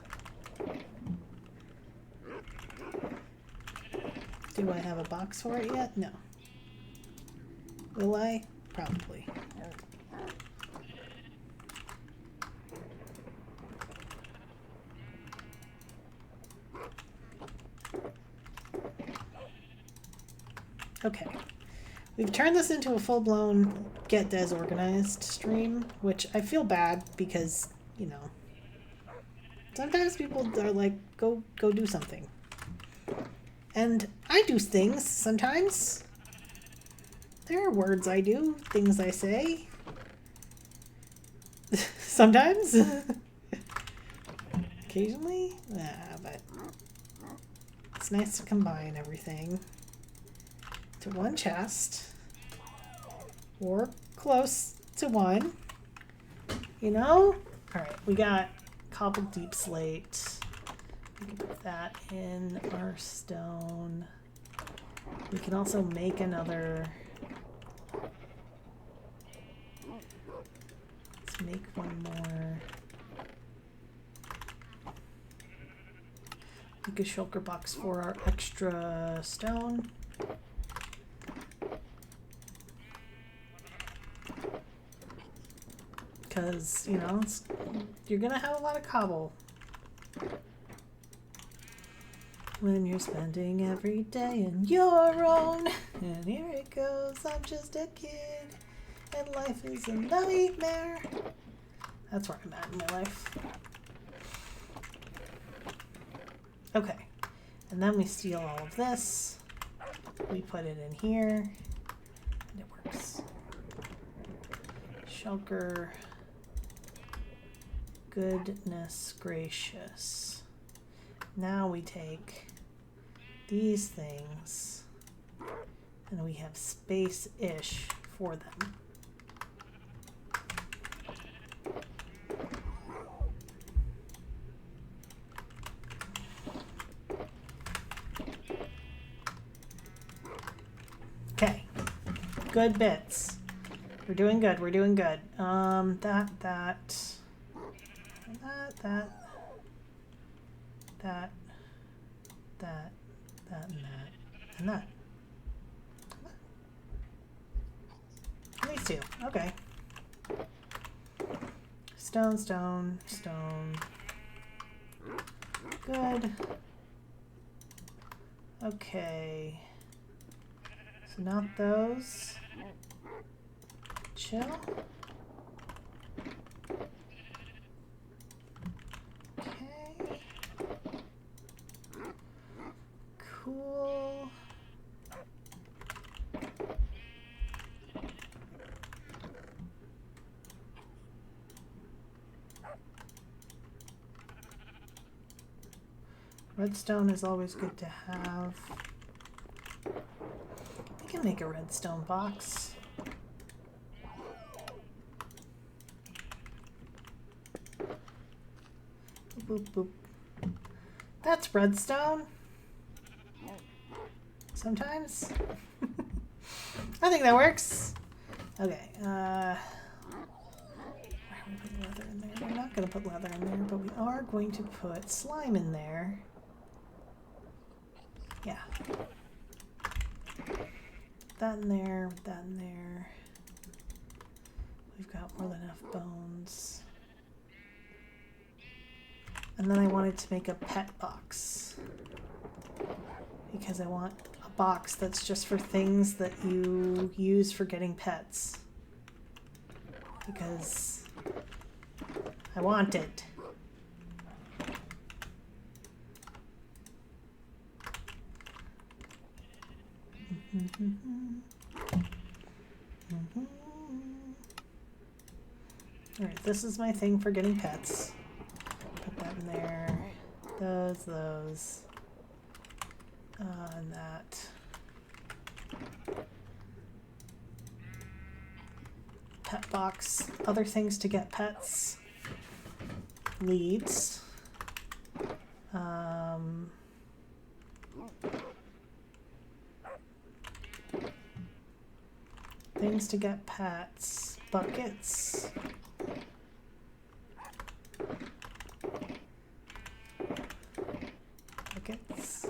Do I have a box for it yet? No. Will I? Probably. Okay. We've turned this into a full-blown get des organized stream, which I feel bad because, you know, sometimes people are like, go do something. And I do things sometimes. There are words I do, things I say. Sometimes. Occasionally. But it's nice to combine everything to one chest. Or close to one. You know? Alright, we got cobbled deep slate. We can put that in our stone. We can also make another. Let's make one more. Make a shulker box for our extra stone. Because, you know, you're gonna have a lot of cobble when you're spending every day on your own. And here it goes, I'm just a kid, and life is a nightmare. That's where I'm at in my life. Okay, and then we steal all of this. We put it in here, and it works. Shulker. Goodness gracious. Now we take these things and we have space-ish for them. Okay, good bits. We're doing good, we're doing good. And that. These two, okay. Stone, stone, stone. Good. Okay. So not those. Chill. Okay. Cool. Redstone is always good to have. We can make a redstone box. Boop, boop. That's redstone. Sometimes. I think that works. Okay. Why are we putting leather in there? We're not going to put leather in there, but we are going to put slime in there. Yeah. That in there, that in there. We've got more than enough bones. And then I wanted to make a pet box. Because I want a box that's just for things that you use for getting pets. Because I want it. Alright, this is my thing for getting pets. Put that in there. Those. And that. Pet box. Other things to get pets. Leads. Things to get pets. Buckets. Buckets.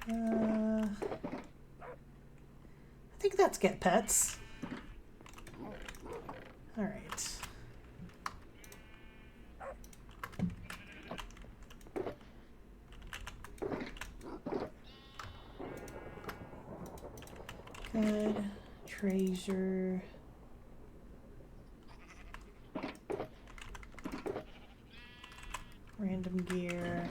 I think that's get pets. All right. Good. Treasure. Random gear.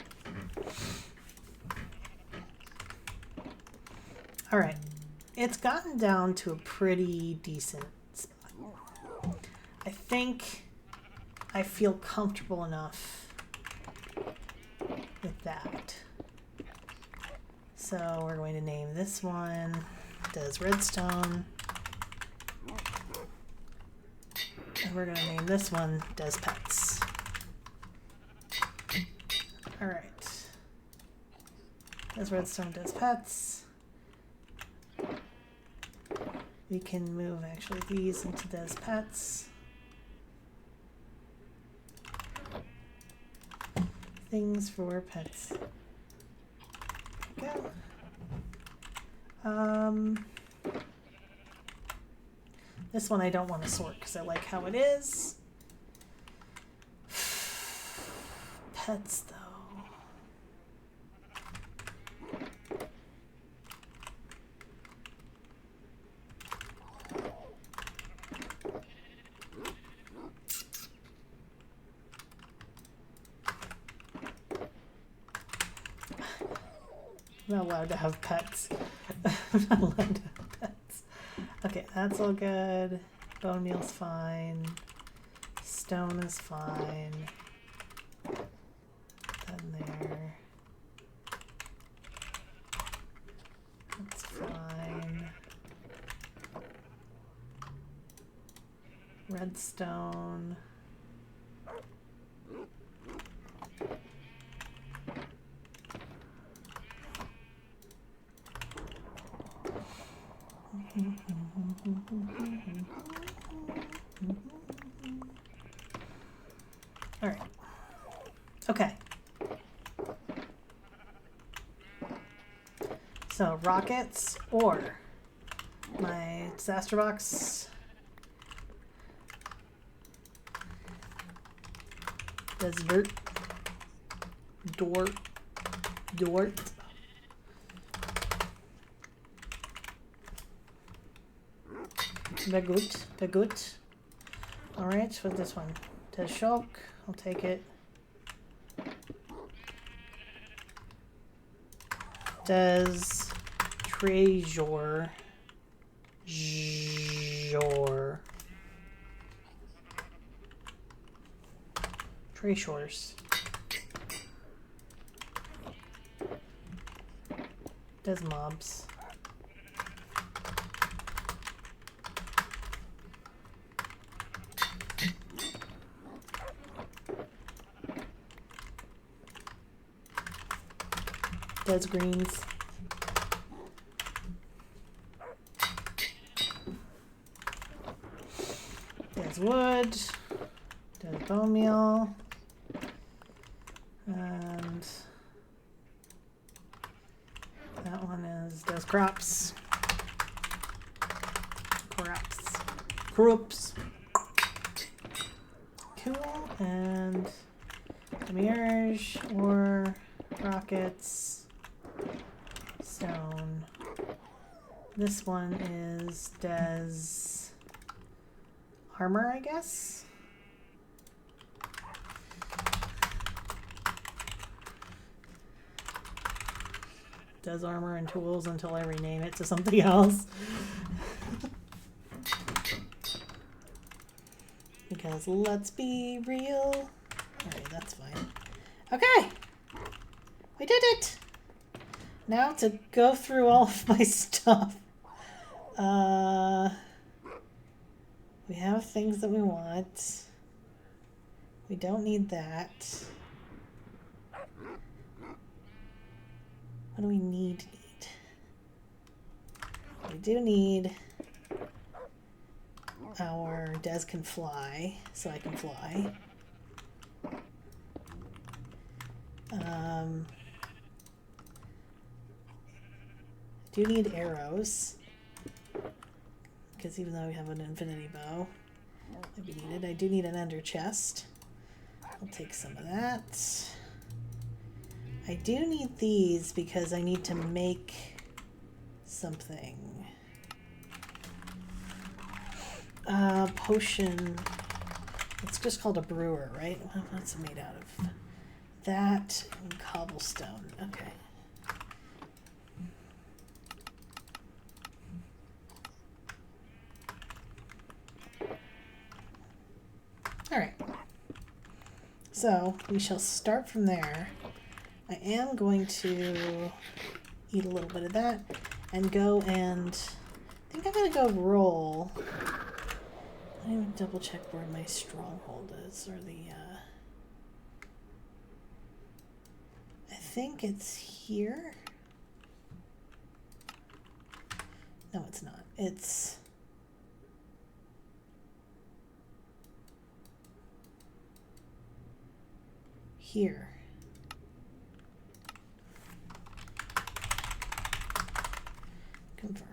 All right. It's gotten down to a pretty decent spot. I think I feel comfortable enough with that. So we're going to name this one Does Redstone. And we're going to name this one Does Pets. All right. Does Redstone, does Pets. We can move actually these into Des pets. Things for pets. Go. This one I don't want to sort because I like how it is. Pets though. I'm not allowed to have pets. I'm not allowed to have pets. Okay, that's all good. Bone meal's fine. Stone is fine. Then there. That's fine. Redstone. All right. Okay. So rockets or my disaster box. Desert. Dort. Bagut. Alright, for this one. Des Shulk, I'll take it. Des Treasure. Treasures. Des Mobs. Des Greens. Des Wood. Des Bone Meal. And that one is Des Crops. Crops. Cool. And Mirage or rockets. Stone. This one is Des Armor, I guess. Des Armor and Tools until I rename it to something else. Because let's be real. Alright, that's fine. Okay! We did it! Now to go through all of my stuff. We have things that we want. We don't need that. What do we need? We do need our Des can fly, so I can fly. Do need arrows, because even though we have an infinity bow that we needed, I do need an ender chest. I'll take some of that. I do need these because I need to make something. Potion. It's just called a brewer, right? What's it made out of? That and cobblestone. Okay. All right. So we shall start from there. I am going to eat a little bit of that and go and I think I'm going to go roll. I need to double check where my stronghold is, or the, I think it's here. No, it's not. It's here. Confirm.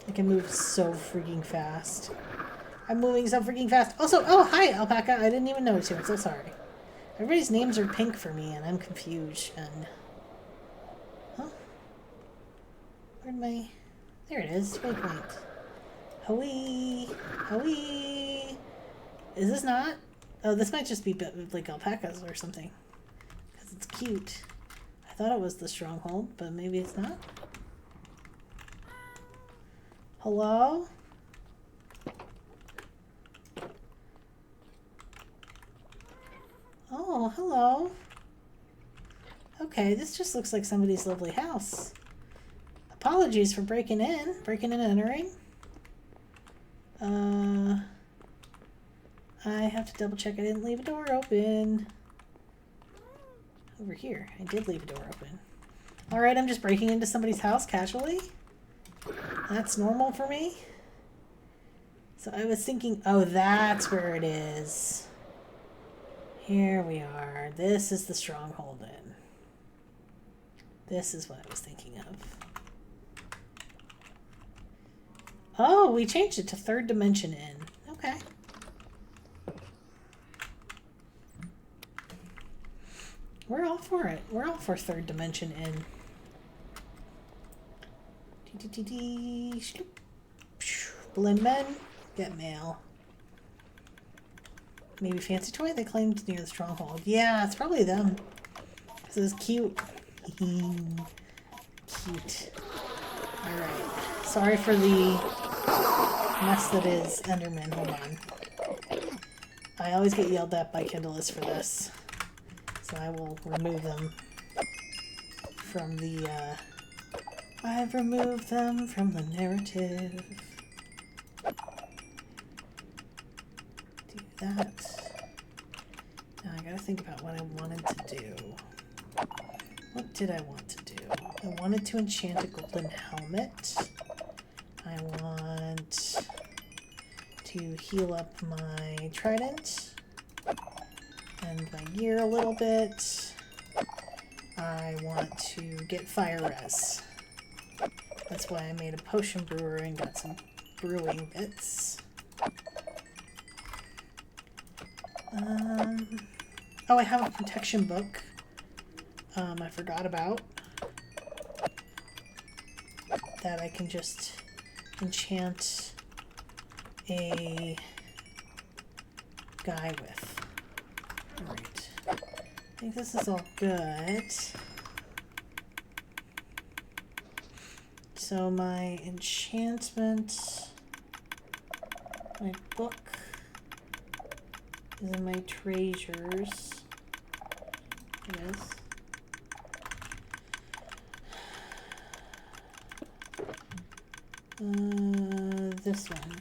I can move so freaking fast. I'm moving so freaking fast. Also, oh, hi, Alpaca. I didn't even notice you. I'm so sorry. Everybody's names are pink for me, and I'm confused. And huh? Where'd my... There it is. Waypoint. Hoi! Hoi! Is this not? Oh, this might just be like alpacas or something. Because it's cute. I thought it was the stronghold, but maybe it's not. Hello? Oh, hello. Okay, this just looks like somebody's lovely house. Apologies for breaking in and entering. I have to double check I didn't leave a door open. Over here, I did leave a door open. Alright, I'm just breaking into somebody's house casually. That's normal for me. So I was thinking, oh, that's where it is. Here we are. This is the stronghold in. This is what I was thinking of. Oh, we changed it to third dimension in. Okay. We're all for it. We're all for third dimension in. Blend men. Get mail. Maybe fancy toy they claimed near the stronghold. Yeah, it's probably them. This is cute. Cute. Alright. Sorry for the mess that is Enderman. Hold on. I always get yelled at by Kindlers for this. So I will remove them from the, I've removed them from the narrative. Do that. Now I gotta think about what I wanted to do. What did I want to do? I wanted to enchant a golden helmet. I want to heal up my trident and my gear a little bit. I want to get fire res. That's why I made a potion brewer and got some brewing bits. Oh, I have a protection book. I forgot about. That I can just enchant a guy with. Alright. I think this is all good. So my enchantment, my book is in my treasures. It is. This one.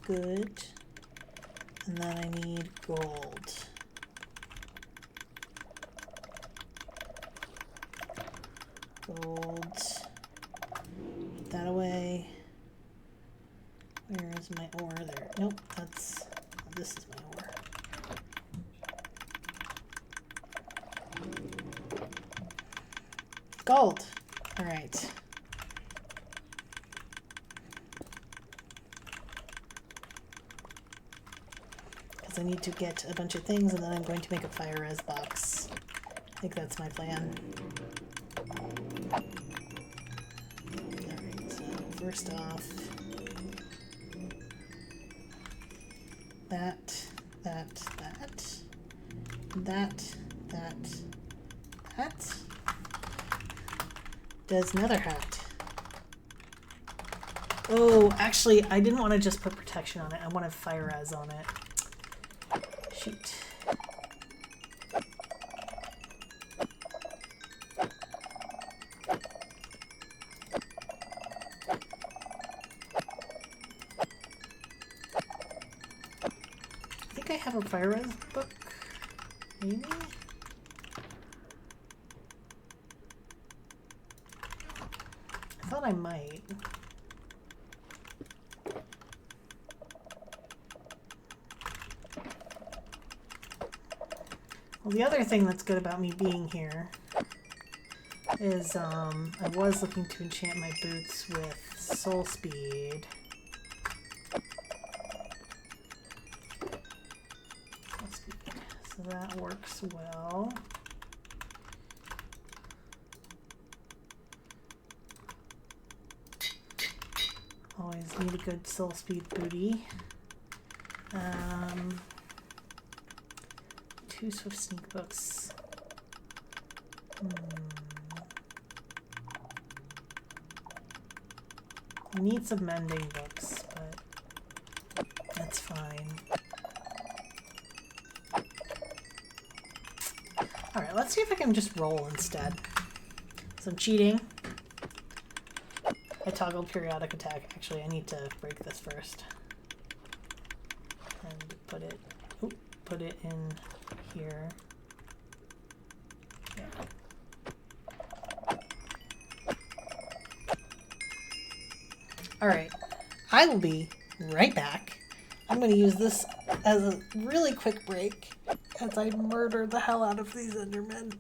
Good. And then I need gold. Gold. Put that away. Where is my ore there? Nope, that's... This is my ore. Gold! Alright. Because I need to get a bunch of things and then I'm going to make a fire res box. I think that's my plan. Alright, so first off, that. Does nether hat. Oh, actually, I didn't want to just put protection on it. I wanted fire res on it. Shoot. think I have a fire res book. Maybe? I thought I might. Well, the other thing that's good about me being here is I was looking to enchant my boots with soul speed. So that works well. Always need a good soul speed booty. 2 swift sneak books. I need some mending books, but that's fine. Alright, let's see if I can just roll instead. So I'm cheating. I toggled periodic attack. Actually, I need to break this first. And put it in here. Yeah. Alright, I will be right back. I'm going to use this as a really quick break as I murder the hell out of these Endermen.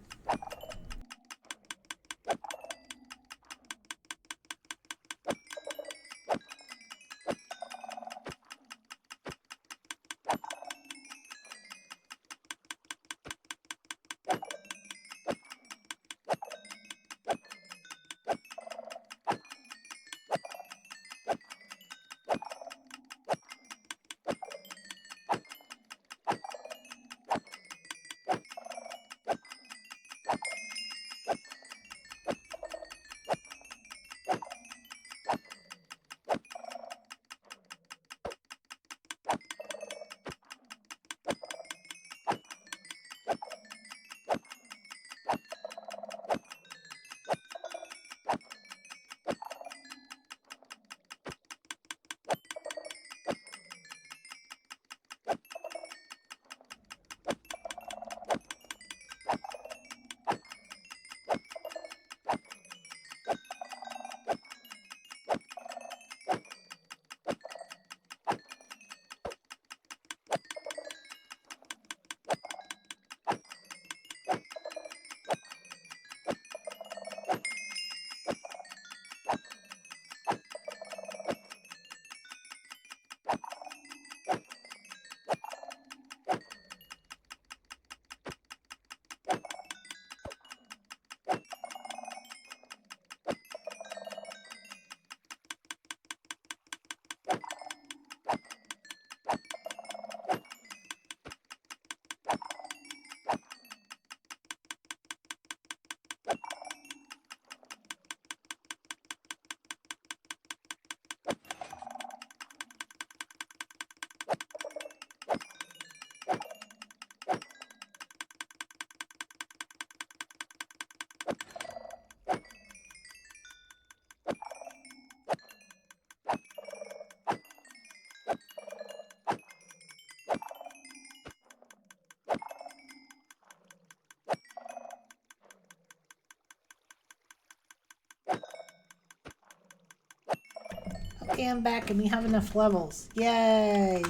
Okay, I'm back and we have enough levels. Yay!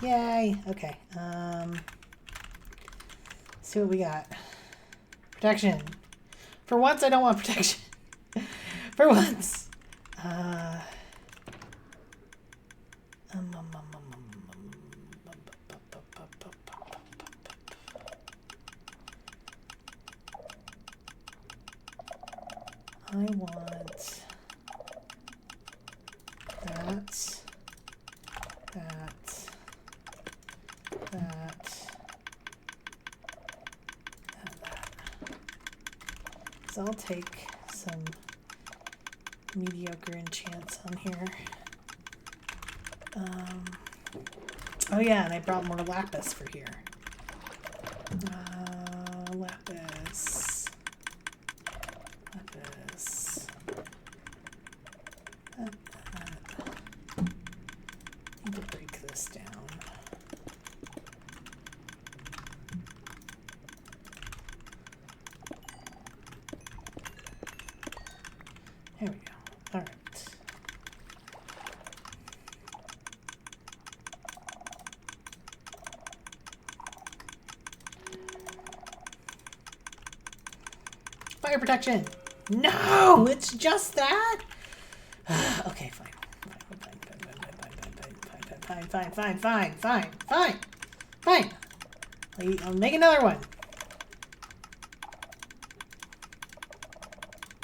Yay! Okay, let's see what we got. Protection. For once, I don't want protection. For once. I want that, and that. So I'll take some mediocre enchants on here. Oh yeah, and I brought more lapis for here. Lapis. Need to break this down. Fire protection. No, it's just that. Okay, fine. Fine. I'll make another one.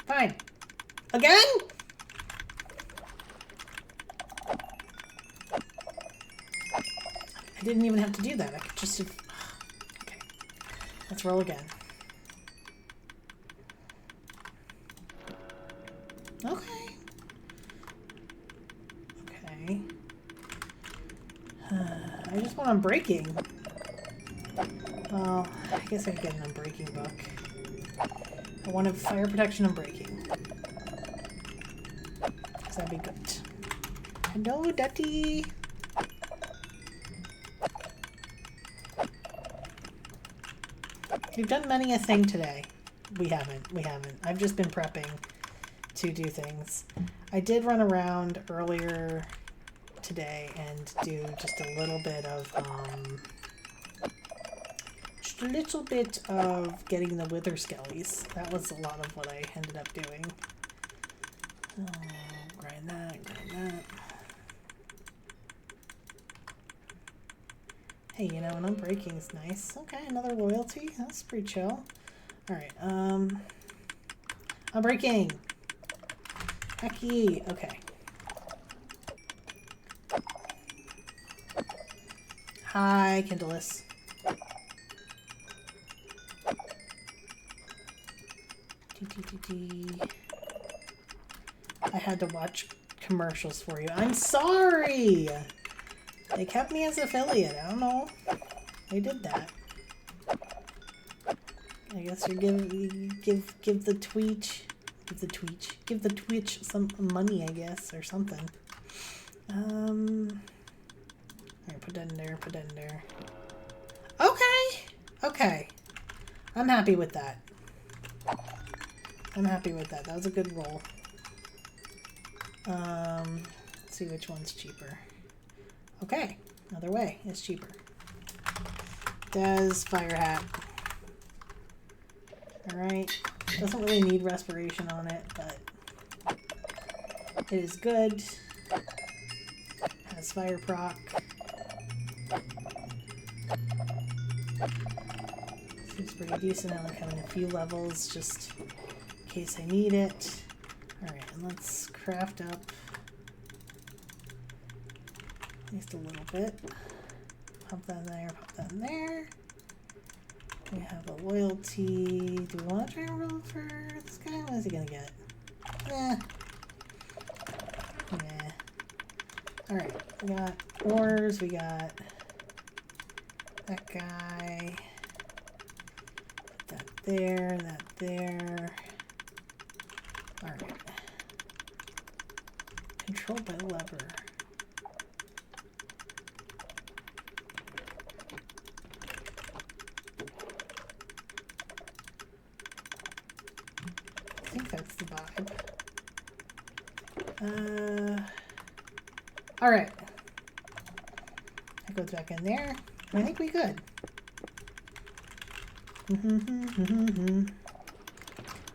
Fine. Again? I didn't even have to do that. I could just have... Okay. Let's roll again. Okay. Okay. I just want unbreaking. Well, I guess I could get an unbreaking book. I wanted fire protection and breaking. Because that'd be good. Hello, Dutty! We've done many a thing today. We haven't. I've just been prepping to do things. I did run around earlier today and do just a little bit of getting the wither skellies. That was a lot of what I ended up doing. Oh, grind that. Hey, you know, an unbreaking is nice. Okay, another loyalty. That's pretty chill. Alright, unbreaking! Hecky! Okay. Hi, Kindless. I had to watch commercials for you. I'm sorry! They kept me as affiliate. I don't know. They did that. I guess you give the Twitch some money, I guess, or something. Alright, put that in there. Okay. I'm happy with that. That was a good roll. Let's see which one's cheaper. Okay, another way is cheaper. Does fire hat. Alright. Doesn't really need respiration on it, but it is good. Has fire proc. Seems pretty decent. I like having a few levels just in case I need it. Alright, and let's craft up at least a little bit. Pop that in there. We have a loyalty. Do we want to try and roll for this guy? What is he gonna get? Nah. Alright, we got ores, we got that guy. Put that there. Alright. Controlled by lever. I think that's the vibe. Alright. That goes back in there. I think we could.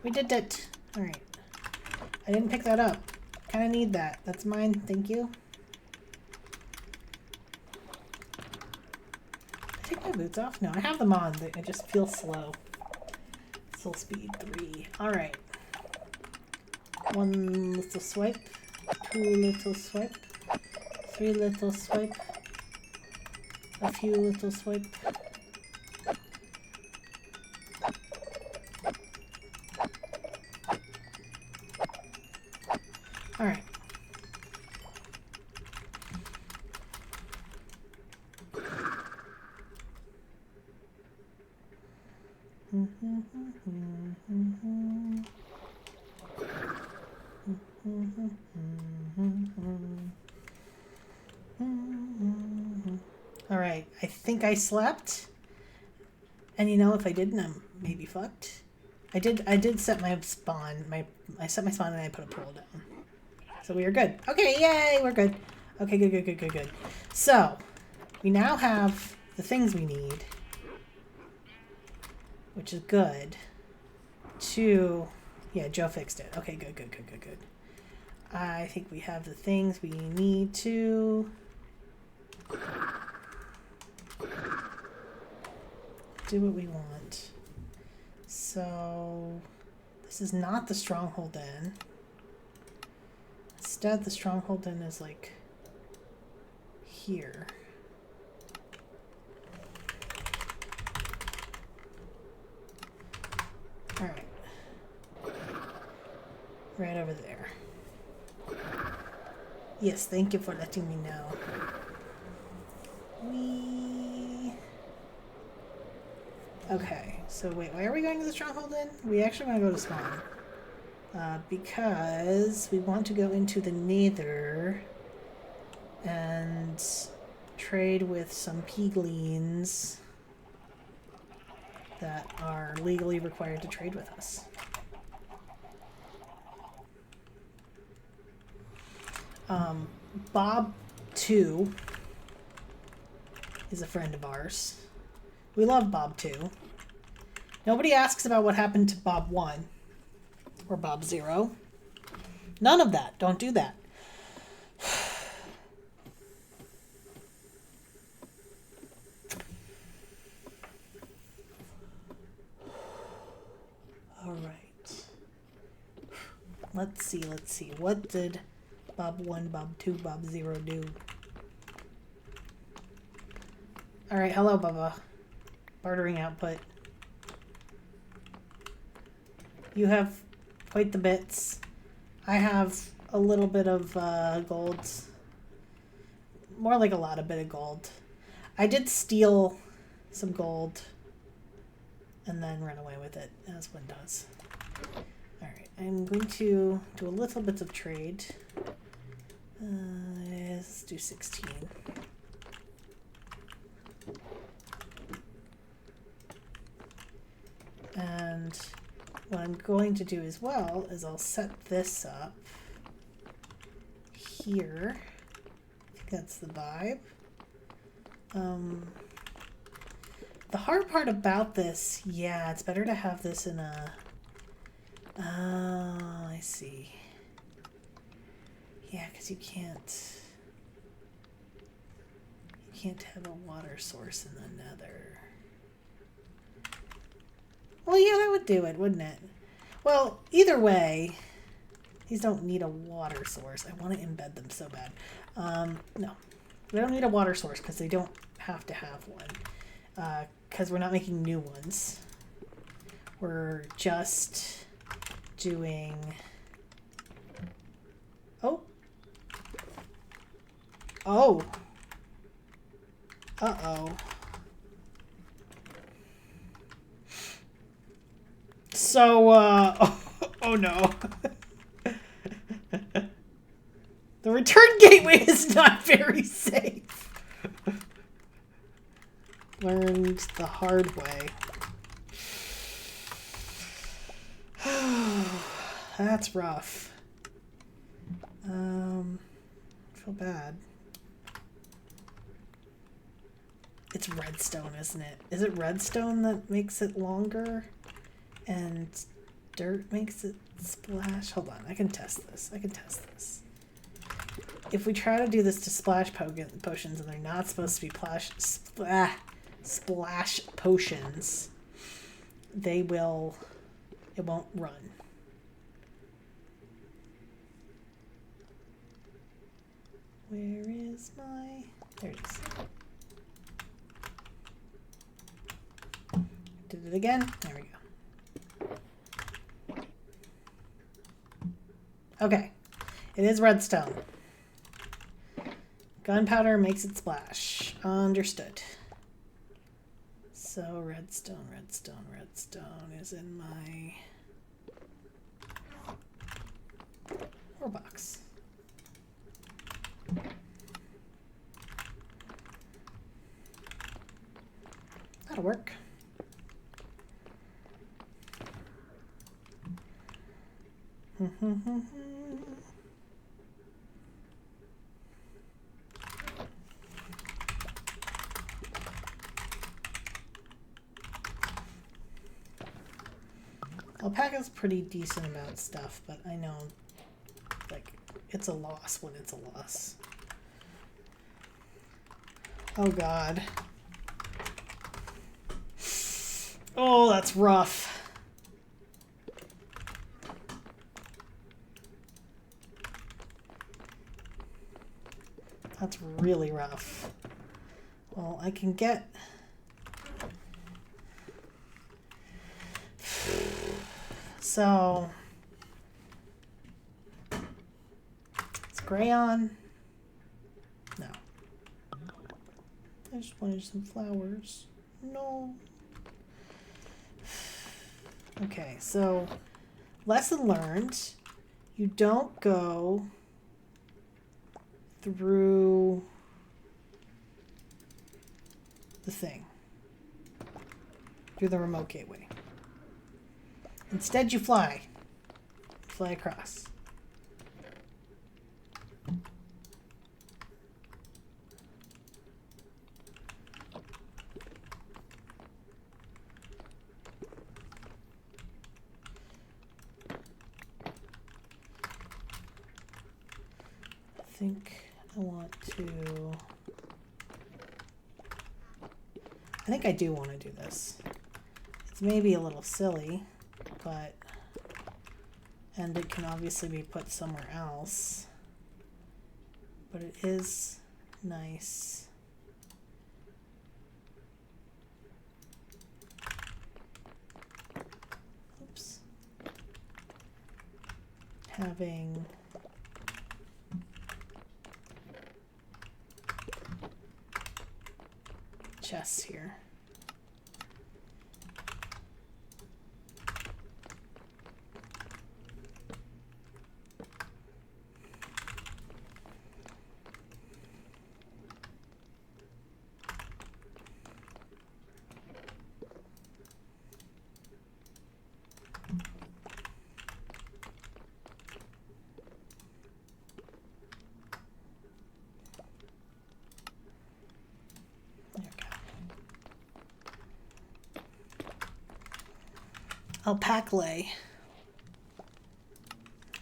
We did it. Alright. I didn't pick that up. Kinda need that. That's mine. Thank you. Take my boots off? No, I have them on. I just feel slow. Soul speed 3. Alright. 1 little swipe. 2 little swipe. 3 little swipe. A few little swipe. Alright. Alright, I think I slept. And you know, if I didn't, I'm maybe fucked. I did set my spawn. I set my spawn and I put a pearl down. So we are good. Okay, yay, we're good. Okay, good. So, we now have the things we need. Which is good. 2. Yeah, Joe fixed it. Okay, good. I think we have the things we need to do what we want. So this is not the stronghold inn. Instead, the stronghold inn is like here. All right. Right over there. Yes, thank you for letting me know. Okay, so wait, why are we going to the stronghold inn? We actually want to go to spawn. Because we want to go into the nether and trade with some piglins that are legally required to trade with us. Bob 2 is a friend of ours. We love Bob 2. Nobody asks about what happened to Bob 1 or Bob 0. None of that. Don't do that. All right. Let's see. What did Bob 1, Bob 2, Bob 0 do? All right. Hello, Bubba. Bartering output. You have quite the bits. I have a little bit of gold. More like a lot of bit of gold. I did steal some gold and then run away with it, as one does. Alright, I'm going to do a little bit of trade. Let's do 16. And what I'm going to do as well is I'll set this up here. I think that's the vibe. The hard part about this, yeah, it's better to have this in a... Oh, I see. Yeah, because you can't have a water source in the nether. Well, yeah, that would do it, wouldn't it? Well, either way, these don't need a water source. I want to embed them so bad. No, they don't need a water source because they don't have to have one. Because we're not making new ones. We're just doing... Oh. Oh. Uh-oh. So, oh no. The return gateway is not very safe. Learned the hard way. That's rough. I feel bad. It's redstone, isn't it? Is it redstone that makes it longer? And dirt makes it splash? Hold on, I can test this. If we try to do this to splash potions and they're not supposed to be splash potions, it won't run. Where is my... There it is. Did it again. There we go. Okay. It is redstone. Gunpowder makes it splash. Understood. So redstone is in my ore box. That'll work. Alpaca's pretty decent about stuff, but I know, like, it's a loss when it's a loss. Oh God. Oh, that's rough. That's really rough. Well, I can get... So... It's gray on. No. I just wanted some flowers. No. Okay, so... Lesson learned. You don't go through the thing. Through the remote gateway. Instead, you fly. Fly across. I think I want to... I think I do want to do this. It's maybe a little silly, but... And it can obviously be put somewhere else. But it is nice. Oops. Having... chests here. Alpaca lay.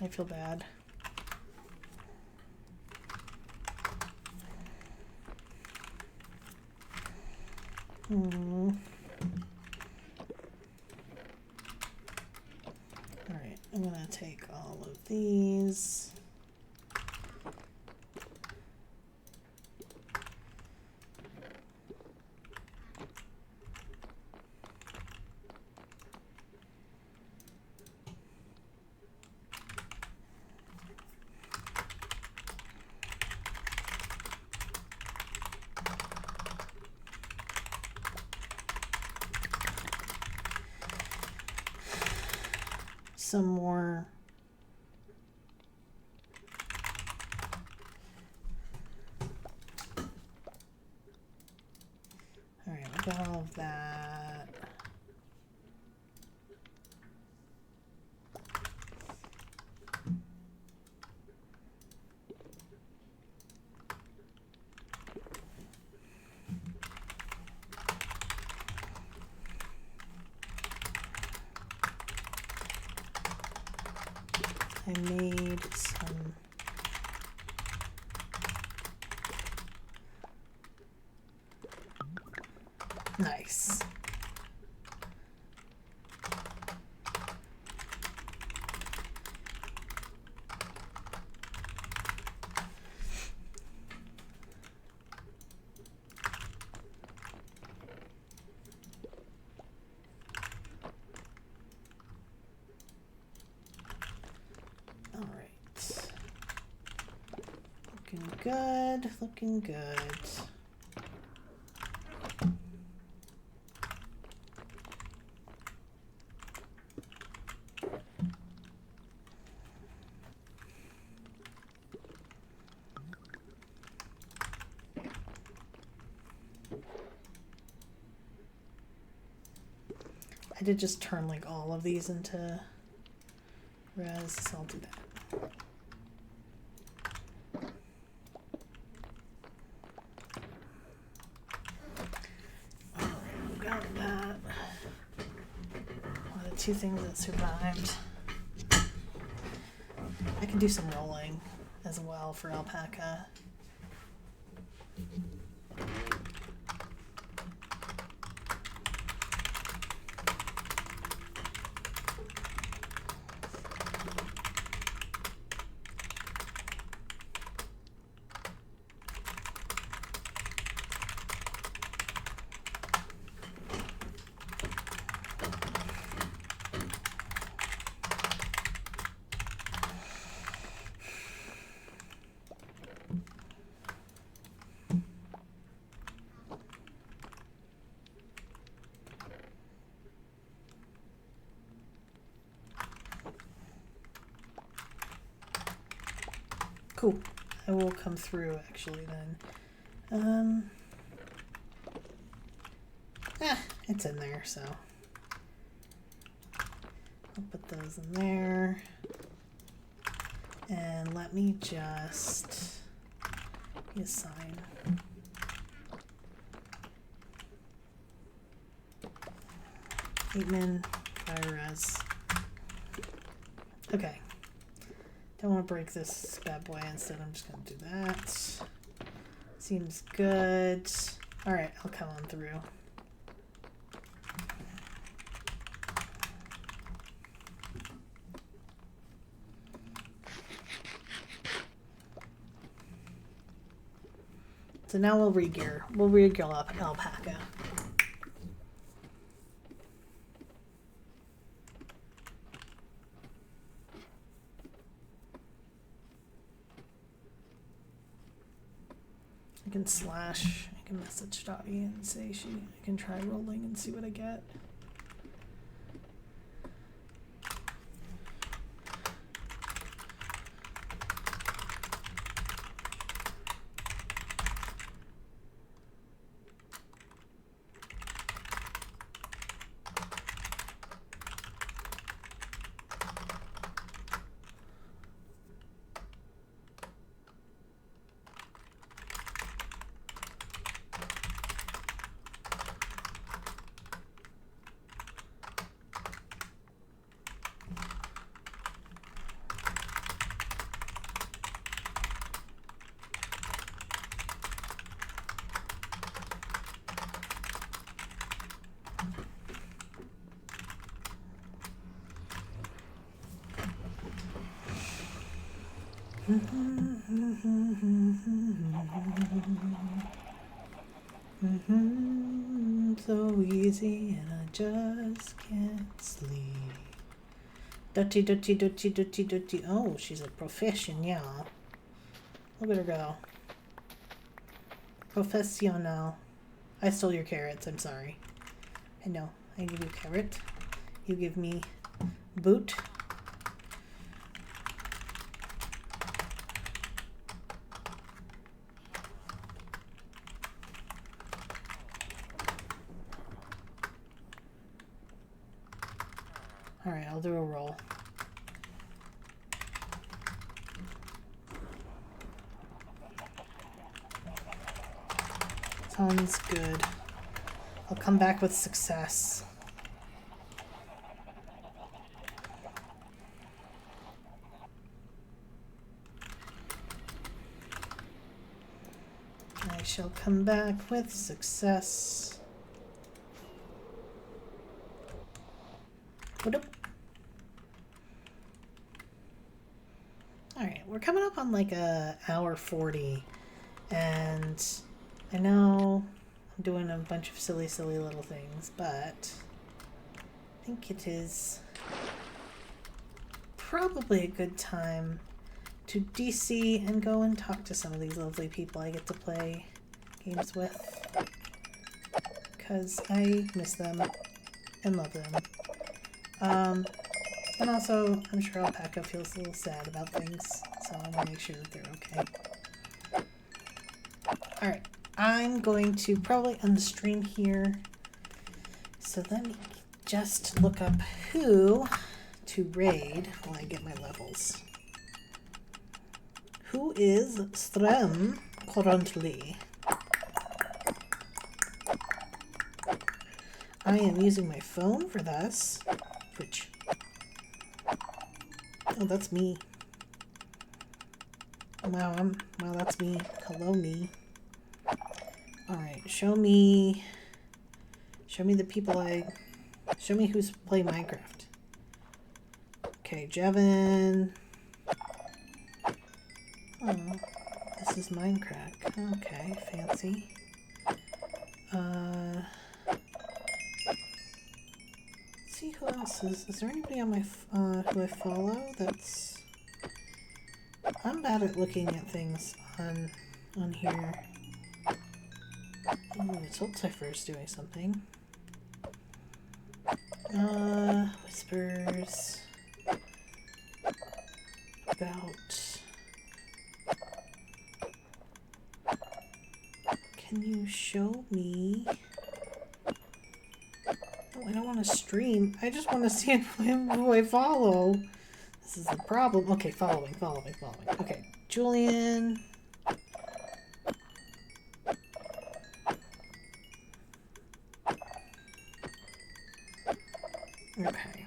I feel bad. Alright, I'm gonna take all of these. Some more all right, I got all of that. I made some nice. Good, looking good. I did just turn like all of these into res, so I'll do that. two things that survived. I can do some rolling as well for alpaca. Cool. I will come through actually then. It's in there, so I'll put those in there. And let me just assign. Eightman, fire res. Okay. Don't want to break this bad boy. Instead, I'm just going to do that. Seems good. All right, I'll come on through. So now we'll re-gear. We'll re-gear up alpaca. I can slash, I can message Dottie and say I can try rolling and see what I get. So easy and I just can't sleep. Dutty, dutty, dutty, dutty, dutty. Oh, she's a professional. Look at her go. Professional. I stole your carrots, I'm sorry. I know. I give you carrot. You give me boot. Alright, I'll do a roll. Sounds good. I'll come back with success. I shall come back with success. What up? Alright, we're coming up on like a hour 40, and I know I'm doing a bunch of silly little things, but I think it is probably a good time to DC and go and talk to some of these lovely people I get to play games with, because I miss them and love them. And also, I'm sure Alpaca feels a little sad about things, so I want to make sure that they're okay. Alright, I'm going to probably end the stream here. So let me just look up who to raid while I get my levels. Who is Strem currently? I am using my phone for this. Twitch. Oh, that's me. Wow, wow, that's me. Hello, me. Alright, show me the people show me who's playing Minecraft. Okay, Jevin. Oh, this is Minecraft. Okay, fancy. Let's see who else is there anybody on my, who I follow that's... I'm bad at looking at things on here. Ooh, Soul Cypher's doing something. Whispers about... Can you show me? Oh, I don't want to stream. I just want to see who I follow. This is the problem. Okay, following. Okay, Julian. Okay.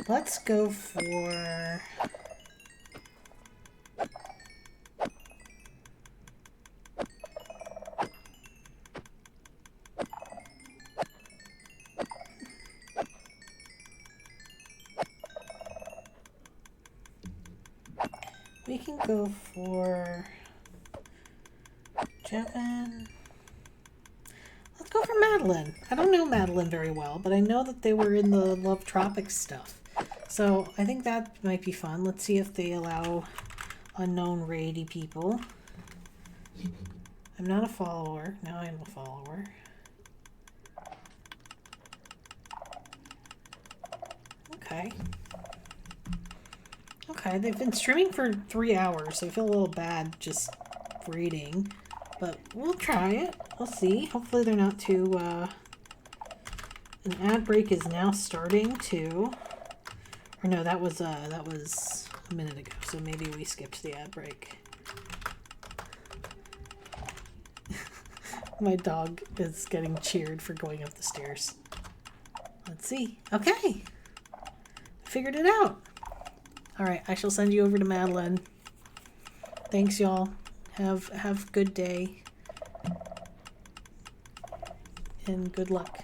Let's go for... We can go for Jevin. Let's go for Madeline. I don't know Madeline very well, but I know that they were in the Love Tropics stuff. So I think that might be fun. Let's see if they allow unknown raidy people. I'm not a follower. Now I'm a follower. Okay. Okay, they've been streaming for 3 hours, so I feel a little bad just raiding. But we'll try it. We'll see. Hopefully they're not too, an ad break is now starting too. Or no, that was a minute ago, so maybe we skipped the ad break. My dog is getting cheered for going up the stairs. Let's see. Okay. Figured it out. Alright, I shall send you over to Madeline. Thanks, y'all. Have a good day. And good luck.